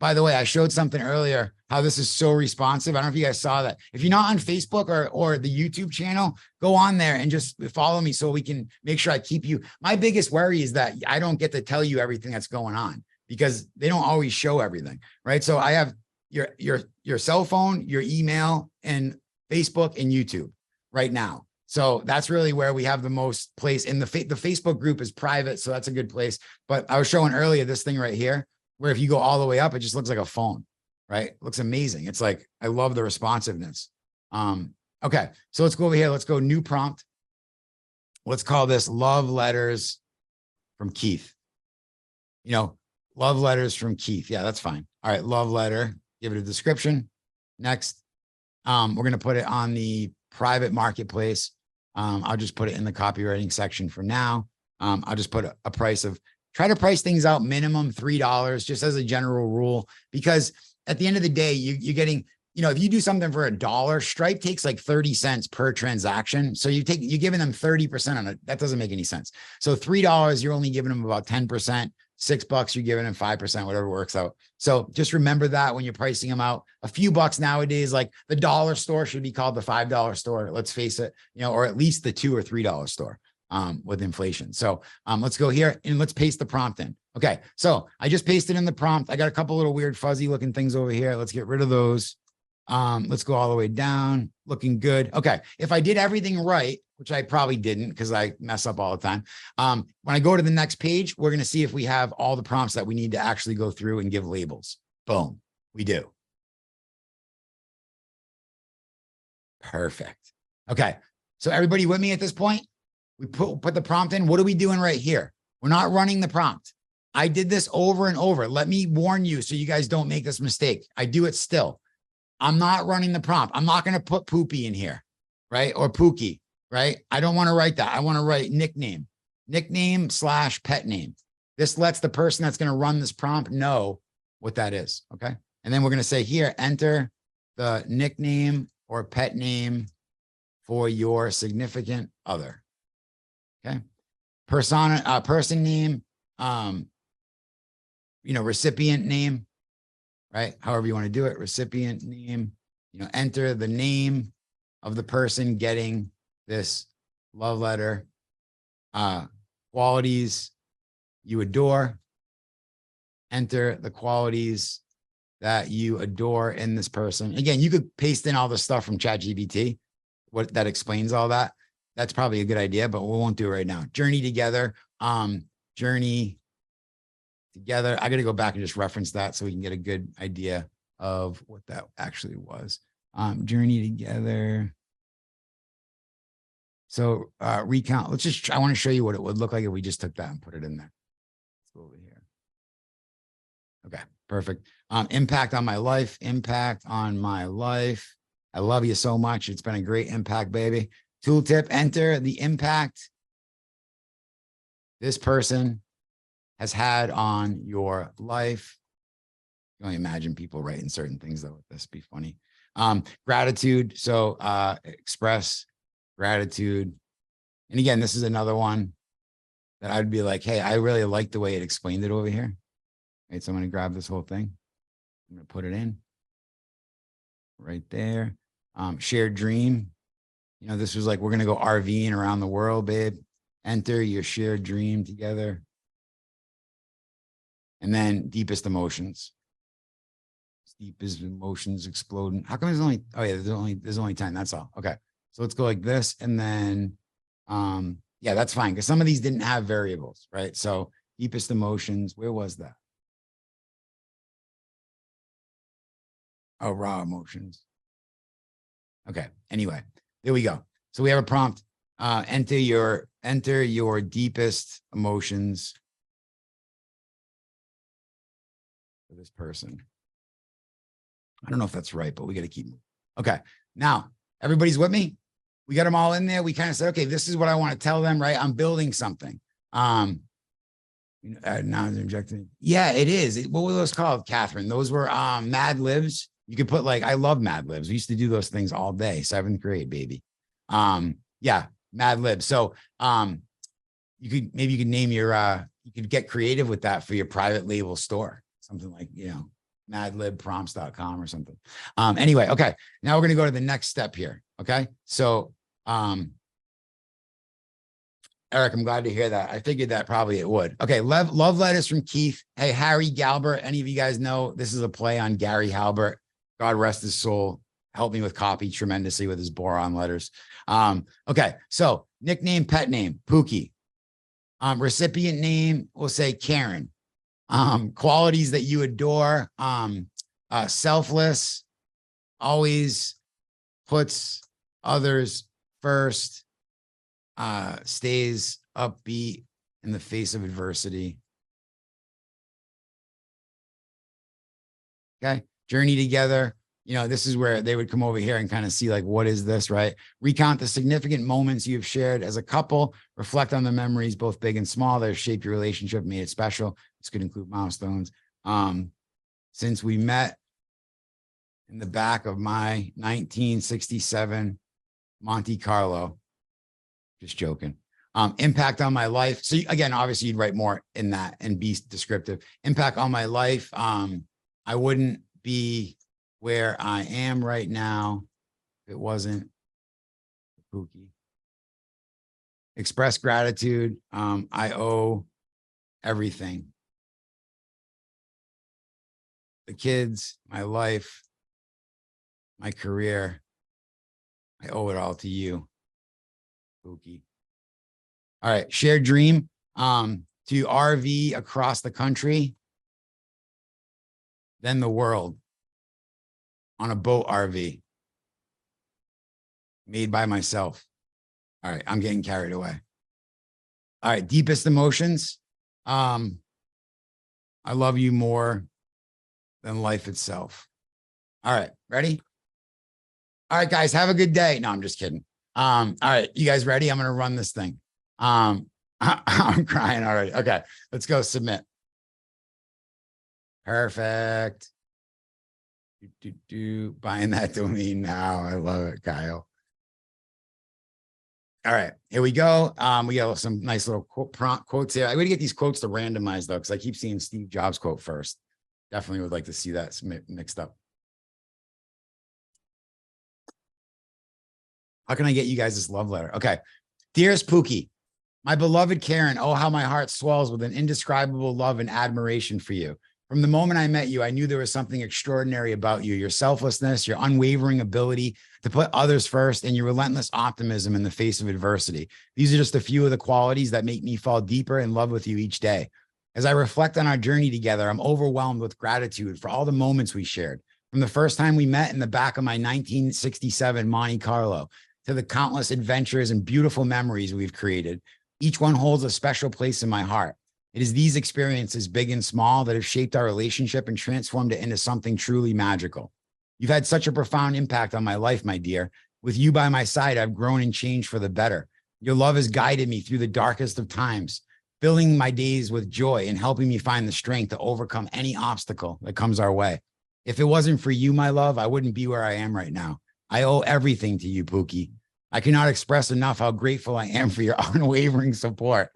By the way, I showed something earlier, how this is so responsive. I don't know if you guys saw that. If you're not on Facebook or the YouTube channel, go on there and just follow me so we can make sure I keep you. My biggest worry is that I don't get to tell you everything that's going on because they don't always show everything, right? So I have your cell phone, your email, and Facebook and YouTube right now. So that's really where we have the most place. In the Facebook group is private, so that's a good place. But I was showing earlier this thing right here, where if you go all the way up, it just looks like a phone, right? It looks amazing. It's like, I love the responsiveness. Okay, so let's go over here. Let's go new prompt. Let's call this love letters from Keith. You know, love letters from Keith. Yeah, that's fine. All right, love letter. Give it a description. Next, we're going to put it on the private marketplace. I'll just put it in the copywriting section for now. I'll just put a price of, try to price things out minimum $3 just as a general rule, because at the end of the day, you're getting, you know, if you do something for $1, Stripe takes like 30 cents per transaction. So you're giving them 30% on it. That doesn't make any sense. So $3, you're only giving them about 10%. $6, you're giving them 5%, whatever works out. So just remember that when you're pricing them out. A few bucks nowadays, like the dollar store should be called the $5 store. Let's face it, you know, or at least the $2 or $3 store with inflation. So let's go here and let's paste the prompt in. Okay, so I just pasted in the prompt. I got a couple little weird fuzzy looking things over here. Let's get rid of those. Let's go all the way down. Looking good. Okay. If I did everything right, which I probably didn't because I mess up all the time. When I go to the next page, we're going to see if we have all the prompts that we need to actually go through and give labels. Boom. We do. Perfect. Okay. So everybody with me at this point? We put the prompt in. What are we doing right here? We're not running the prompt. I did this over and over. Let me warn you so you guys don't make this mistake. I do it still. I'm not running the prompt. I'm not going to put poopy in here, right? Or pookie, right? I don't want to write that. I want to write nickname / pet name. This lets the person that's going to run this prompt know what that is. Okay. And then we're going to say here, enter the nickname or pet name for your significant other. Okay. Person name, recipient name, right? However you want to do it, recipient name, enter the name of the person getting this love letter, qualities you adore, enter the qualities that you adore in this person. Again, you could paste in all the stuff from ChatGPT, that explains all that. That's probably a good idea, but we won't do it right now. Journey together, journey together. I got to go back and just reference that so we can get a good idea of what that actually was. Journey together. So recount. I want to show you what it would look like if we just took that and put it in there. Let's go over here. Okay, perfect. Impact on my life. Impact on my life. I love you so much. It's been a great impact, baby. Tooltip, enter the impact this person has had on your life. You can only imagine people writing certain things though. This be funny. Gratitude. So express gratitude. And again, this is another one that I'd be like, hey, I really like the way it explained it over here. Right. So I'm going to grab this whole thing. I'm going to put it in right there. Shared dream. You know, this was like, we're going to go RVing around the world, babe. Enter your shared dream together. And then deepest emotions. Deepest emotions exploding. How come there's only, oh yeah, there's only 10. That's all. Okay. So let's go like this. And then, yeah, that's fine. Because some of these didn't have variables, right? So deepest emotions, where was that? Oh, raw emotions. Okay. Anyway, there we go. So we have a prompt. Enter your deepest emotions for this person. I don't know if that's right, but we got to keep moving. Okay. Now, everybody's with me. We got them all in there. We kind of said, okay, this is what I want to tell them, right? I'm building something. Now I'm injecting. Yeah, it is. What were those called, Catherine? Those were Mad Libs. You could put like, I love Mad Libs. We used to do those things all day, 7th grade, baby. Yeah, Mad Libs. So maybe you could name your you could get creative with that for your private label store, something like, you know, madlibprompts.com or something. Anyway, okay. Now we're going to go to the next step here. Okay. So, Eric, I'm glad to hear that. I figured that probably it would. Okay. Love letters from Keith. Hey, Harry Galbert. Any of you guys know this is a play on Gary Halbert. God rest his soul. Helped me with copy tremendously with his boron letters. Okay. So nickname, pet name, Pookie. Recipient name, we'll say Karen. Qualities that you adore, selfless, always puts others first, stays upbeat in the face of adversity. Okay. Journey together. You know, this is where they would come over here and kind of see like, what is this, right? Recount the significant moments you've shared as a couple, reflect on the memories, both big and small, that have shaped your relationship, made it special. This could include milestones. Since we met in the back of my 1967 Monte Carlo, just joking. Impact on my life. So again, obviously you'd write more in that and be descriptive. Impact on my life. I wouldn't be where I am right now if it wasn't Pookie. Express gratitude. I owe everything. The kids, my life, my career. I owe it all to you, Pookie. All right, shared dream. To RV across the country, then the world. On a boat RV made by myself. All right. I'm getting carried away. All right. Deepest emotions. I love you more than life itself. All right. Ready? All right, guys, have a good day. No, I'm just kidding. All right. You guys ready? I'm going to run this thing. I'm crying already. Okay. Let's go submit. Perfect. Buying that domain now. I love it, Kyle. All right, here we go. We got some nice little prompt quotes here. I would get these quotes to randomize though, because I keep seeing Steve Jobs quote first. Definitely would like to see that mixed up. How can I get you guys this love letter? Okay. Dearest Pookie, my beloved Karen, oh, how my heart swells with an indescribable love and admiration for you. From the moment I met you, I knew there was something extraordinary about you, your selflessness, your unwavering ability to put others first, and your relentless optimism in the face of adversity. These are just a few of the qualities that make me fall deeper in love with you each day. As I reflect on our journey together, I'm overwhelmed with gratitude for all the moments we shared. From the first time we met in the back of my 1967 Monte Carlo to the countless adventures and beautiful memories we've created, each one holds a special place in my heart. It is these experiences, big and small, that have shaped our relationship and transformed it into something truly magical. You've had such a profound impact on my life, my dear. With you by my side, I've grown and changed for the better. Your love has guided me through the darkest of times, filling my days with joy and helping me find the strength to overcome any obstacle that comes our way. If it wasn't for you, my love, I wouldn't be where I am right now. I owe everything to you, Pookie. I cannot express enough how grateful I am for your unwavering support,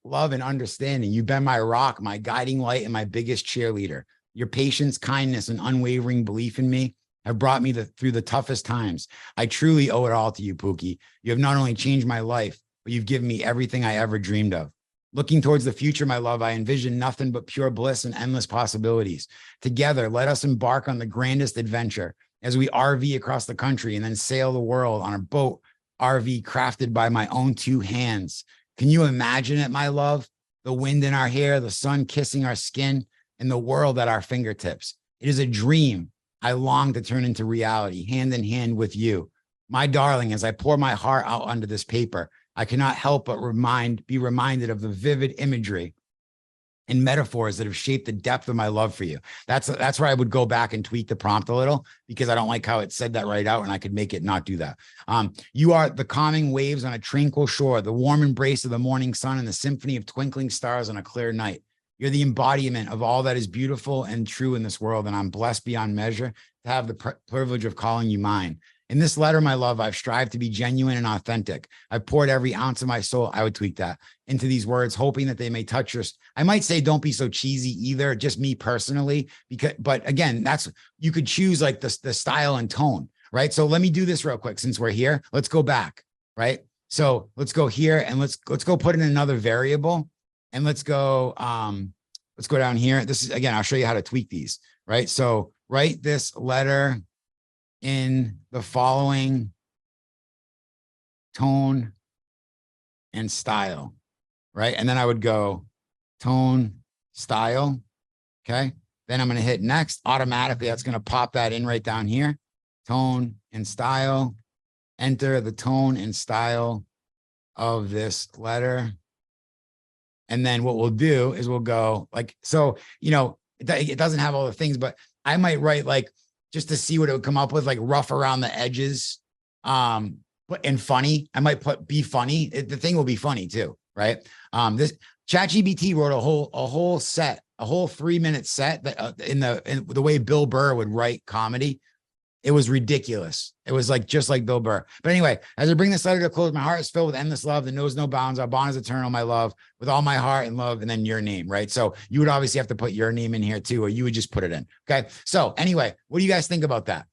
love, and understanding. You've been my rock, my guiding light, and my biggest cheerleader. Your patience, kindness, and unwavering belief in me have brought me through the toughest times. I truly owe it all to you, Pookie. You have not only changed my life, but you've given me everything I ever dreamed of. Looking towards the future, my love, I envision nothing but pure bliss and endless possibilities. Together, let us embark on the grandest adventure as we RV across the country and then sail the world on a boat RV crafted by my own two hands. Can you imagine it, my love? The wind in our hair, the sun kissing our skin, and the world at our fingertips. It is a dream I long to turn into reality, hand in hand with you. My darling, as I pour my heart out onto this paper, I cannot help but be reminded of the vivid imagery and metaphors that have shaped the depth of my love for you. That's where I would go back and tweak the prompt a little, because I don't like how it said that right out, and I could make it not do that. You are the calming waves on a tranquil shore, the warm embrace of the morning sun, and the symphony of twinkling stars on a clear night. You're the embodiment of all that is beautiful and true in this world, and I'm blessed beyond measure to have the privilege of calling you mine. In this letter, my love, I've strived to be genuine and authentic. I've poured every ounce of my soul, I would tweak that, into these words, hoping that they may touch your, I might say don't be so cheesy either, just me personally, but again, you could choose like the style and tone, right? So let me do this real quick since we're here. Let's go back, right? So let's go here and let's go put in another variable. And let's go down here. This is, again, I'll show you how to tweak these, right? So write this letter in the following tone and style, right? And then I would go tone, style, okay? Then I'm going to hit next. Automatically, that's going to pop that in right down here. Tone and style. Enter the tone and style of this letter. And then what we'll do is we'll go like, so, you know, it doesn't have all the things, but I might write like, just to see what it would come up with, like rough around the edges, and funny. I might put be funny. The thing will be funny too, right? This ChatGPT wrote a whole 3-minute set that in the way Bill Burr would write comedy. It was ridiculous. It was like just like Bill Burr. But anyway, as I bring this letter to a close, my heart is filled with endless love that knows no bounds. Our bond is eternal, my love, with all my heart and love, and then your name, right? So you would obviously have to put your name in here too, or you would just put it in. Okay. So anyway, what do you guys think about that?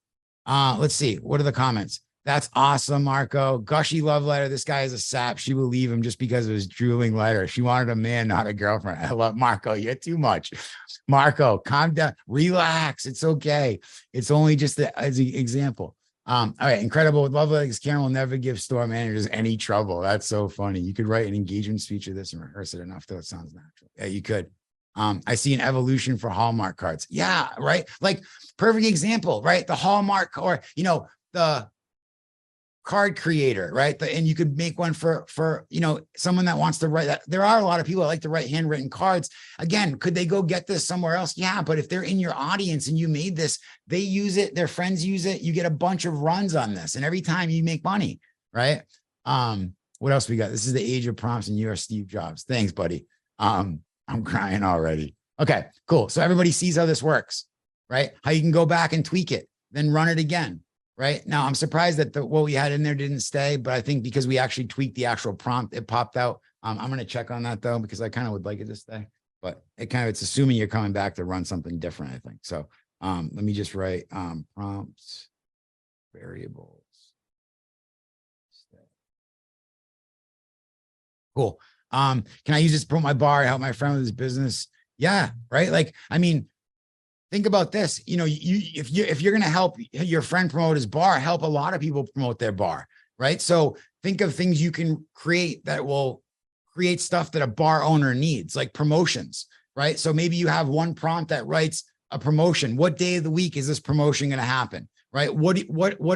Let's see. What are the comments? That's awesome, Marco. Gushy love letter. This guy is a sap. She will leave him just because of his drooling letter. She wanted a man, not a girlfriend. I love Marco. You're too much. Marco, calm down. Relax. It's okay. It's only just as an example. All right. Incredible. With love letters, Karen will never give store managers any trouble. That's so funny. You could write an engagement speech of this and rehearse it enough till it sounds natural. Yeah, you could. I see an evolution for Hallmark cards. Yeah, right. Like perfect example, right? The Hallmark, or, you know, the card creator, right? And you could make one for, you know, someone that wants to write that. There are a lot of people that like to write handwritten cards. Again, could they go get this somewhere else? Yeah. But if they're in your audience and you made this, they use it, their friends use it, you get a bunch of runs on this. And every time you make money, right? What else we got? This is the age of prompts and you are Steve Jobs. Thanks, buddy. I'm crying already. Okay, cool. So everybody sees how this works, right? How you can go back and tweak it, then run it again. Right now, I'm surprised that what we had in there didn't stay, but I think because we actually tweaked the actual prompt, it popped out. I'm going to check on that though, because I kind of would like it to stay, but it's assuming you're coming back to run something different, I think. So let me just write prompts, variables. Cool. Can I use this to promote my bar, help my friend with his business? Yeah. Right. Like, I mean, think about this, you know, if you're going to help your friend promote his bar, help a lot of people promote their bar, right? So think of things you can create that will create stuff that a bar owner needs, like promotions, right? So maybe you have one prompt that writes a promotion. What day of the week is this promotion going to happen, right? What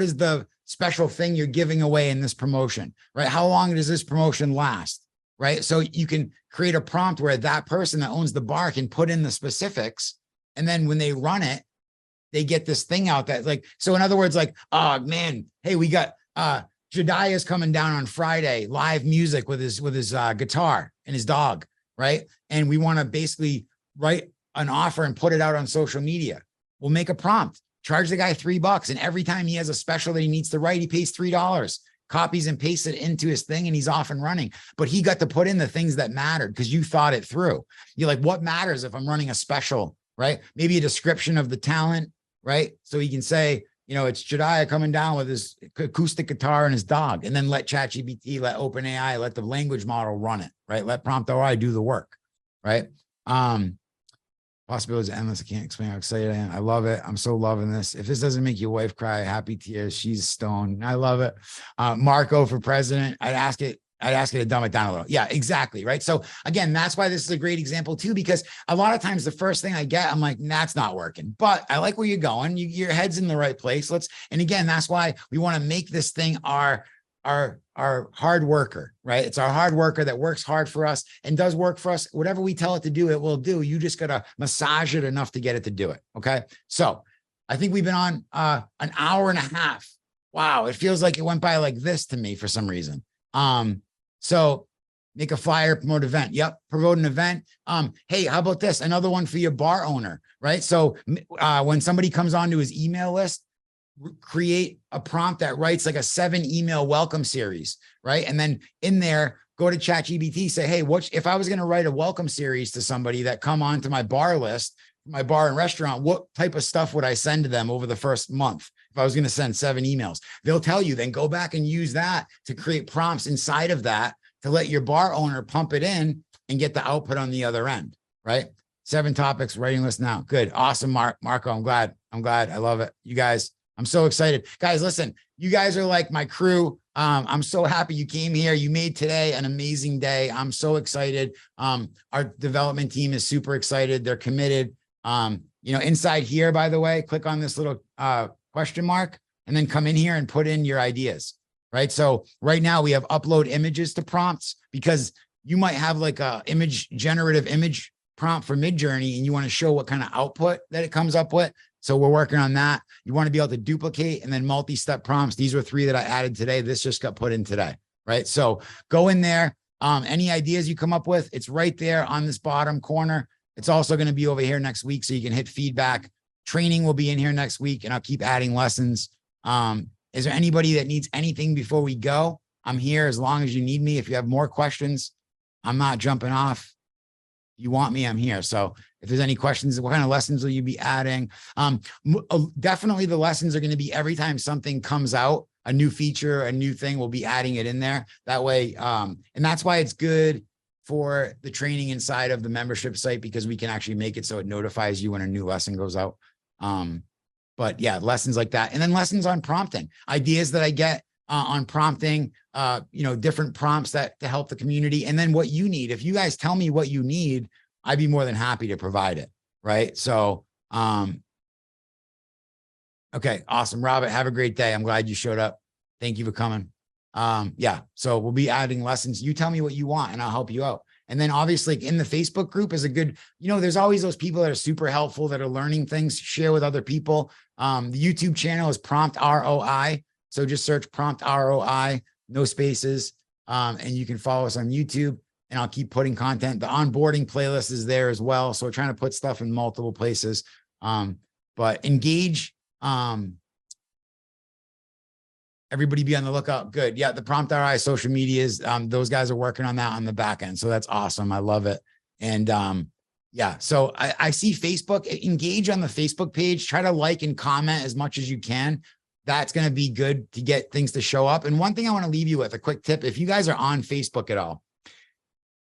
is the special thing you're giving away in this promotion, right? How long does this promotion last, right? So you can create a prompt where that person that owns the bar can put in the specifics. And then when they run it, they get this thing out that like, so in other words, like, oh man, hey, we got, Jediah's coming down on Friday, live music with his guitar and his dog, right? And we want to basically write an offer and put it out on social media. We'll make a prompt, charge the guy $3, and every time he has a special that he needs to write, he pays $3, copies and pastes it into his thing, and he's off and running. But he got to put in the things that mattered because you thought it through. You're like, what matters if I'm running a special, right? Maybe a description of the talent, right? So he can say, you know, it's Jediah coming down with his acoustic guitar and his dog, and then let ChatGPT, let OpenAI, let the language model run it, right? Let PromptROI do the work, right? Possibilities are endless. I can't explain how excited I am. I love it. I'm so loving this. If this doesn't make your wife cry, happy tears. She's stoned. I love it. Marco for president. I'd ask it to dumb it down a little. Yeah, exactly. Right. So again, that's why this is a great example too, because a lot of times the first thing I get, I'm like, that's not working, but I like where you're going. Your head's in the right place. And again, that's why we want to make this thing our hard worker, right? It's our hard worker that works hard for us and does work for us. Whatever we tell it to do, it will do. You just got to massage it enough to get it to do it. Okay. So I think we've been on an hour and a half. Wow. It feels like it went by like this to me for some reason. So make a flyer, promote an event. Yep. Promote an event. Hey, how about this? Another one for your bar owner, right? So when somebody comes onto his email list, create a prompt that writes like a 7 email welcome series, right? And then in there, go to ChatGPT, say, hey, if I was going to write a welcome series to somebody that come onto my bar list, my bar and restaurant, what type of stuff would I send to them over the first month? If I was going to send 7 emails, they'll tell you, then go back and use that to create prompts inside of that to let your bar owner pump it in and get the output on the other end, right? 7 topics, writing list now. Good. Awesome, Marco. I'm glad. I love it. You guys, I'm so excited. Guys, listen, you guys are like my crew. I'm so happy you came here. You made today an amazing day. I'm so excited. Our development team is super excited. They're committed. Inside here, by the way, click on this little question mark and then come in here and put in your ideas, right? So right now we have upload images to prompts, because you might have like a generative image prompt for Midjourney and you want to show what kind of output that it comes up with. So we're working on that. You want to be able to duplicate and then multi-step prompts. These were 3 that I added today. This just got put in today, right? So go in there. Any ideas you come up with, it's right there on this bottom corner. It's also going to be over here next week, so you can hit feedback. Training will be in here next week, and I'll keep adding lessons. Is there anybody that needs anything before we go? I'm here as long as you need me. If you have more questions, I'm not jumping off. You want me, I'm here. So if there's any questions, what kind of lessons will you be adding? Definitely the lessons are going to be every time something comes out, a new feature, a new thing, we'll be adding it in there. That way, and that's why it's good for the training inside of the membership site, because we can actually make it so it notifies you when a new lesson goes out. But yeah, lessons like that. And then lessons on prompting, ideas that I get on prompting, different prompts to help the community. And then what you need, if you guys tell me what you need, I'd be more than happy to provide it. Right. So, okay. Awesome. Robert, have a great day. I'm glad you showed up. Thank you for coming. Yeah. So we'll be adding lessons. You tell me what you want and I'll help you out. And then obviously in the Facebook group is a good, there's always those people that are super helpful, that are learning things, share with other people. The YouTube channel is PromptROI. So just search PromptROI, no spaces. And you can follow us on YouTube, and I'll keep putting content. The onboarding playlist is there as well. So we're trying to put stuff in multiple places. But engage, everybody be on the lookout. Good. Yeah. The PromptROI social medias, those guys are working on that on the back end. So that's awesome. I love it. And yeah, so I see Facebook, engage on the Facebook page, try to like and comment as much as you can. That's going to be good to get things to show up. And one thing I want to leave you with, a quick tip, if you guys are on Facebook at all,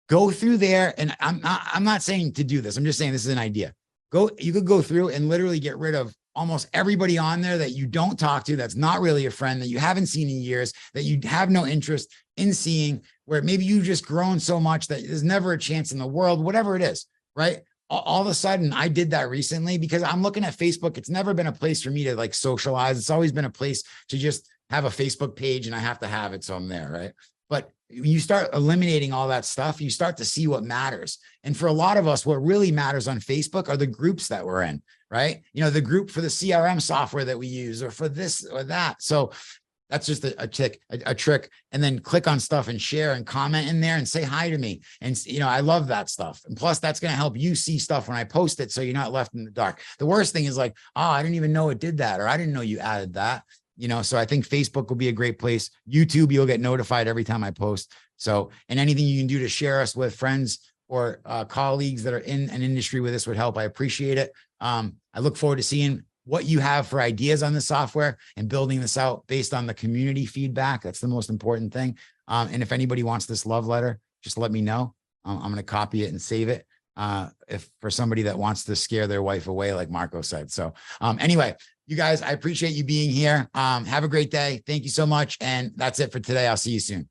go through there. And I'm not saying to do this. I'm just saying this is an idea. You could go through and literally get rid of almost everybody on there that you don't talk to, that's not really a friend, that you haven't seen in years, that you have no interest in seeing, where maybe you've just grown so much that there's never a chance in the world, whatever it is, right? All of a sudden, I did that recently because I'm looking at Facebook. It's never been a place for me to like socialize. It's always been a place to just have a Facebook page, and I have to have it, so I'm there, right? But when you start eliminating all that stuff, you start to see what matters. And for a lot of us, what really matters on Facebook are the groups that we're in, right? You know, the group for the CRM software that we use, or for this or that. So that's just a trick. And then click on stuff and share and comment in there and say hi to me. And, you know, I love that stuff. And plus that's going to help you see stuff when I post it, so you're not left in the dark. The worst thing is like, oh, I didn't even know it did that, or I didn't know you added that. You know, so I think Facebook will be a great place. YouTube, you'll get notified every time I post. So, and anything you can do to share us with friends or colleagues that are in an industry with this would help. I appreciate it. I look forward to seeing what you have for ideas on the software and building this out based on the community feedback. That's the most important thing. And if anybody wants this love letter, just let me know. I'm going to copy it and save it. If for somebody that wants to scare their wife away, like Marco said. So anyway, you guys, I appreciate you being here. Have a great day. Thank you so much. And that's it for today. I'll see you soon.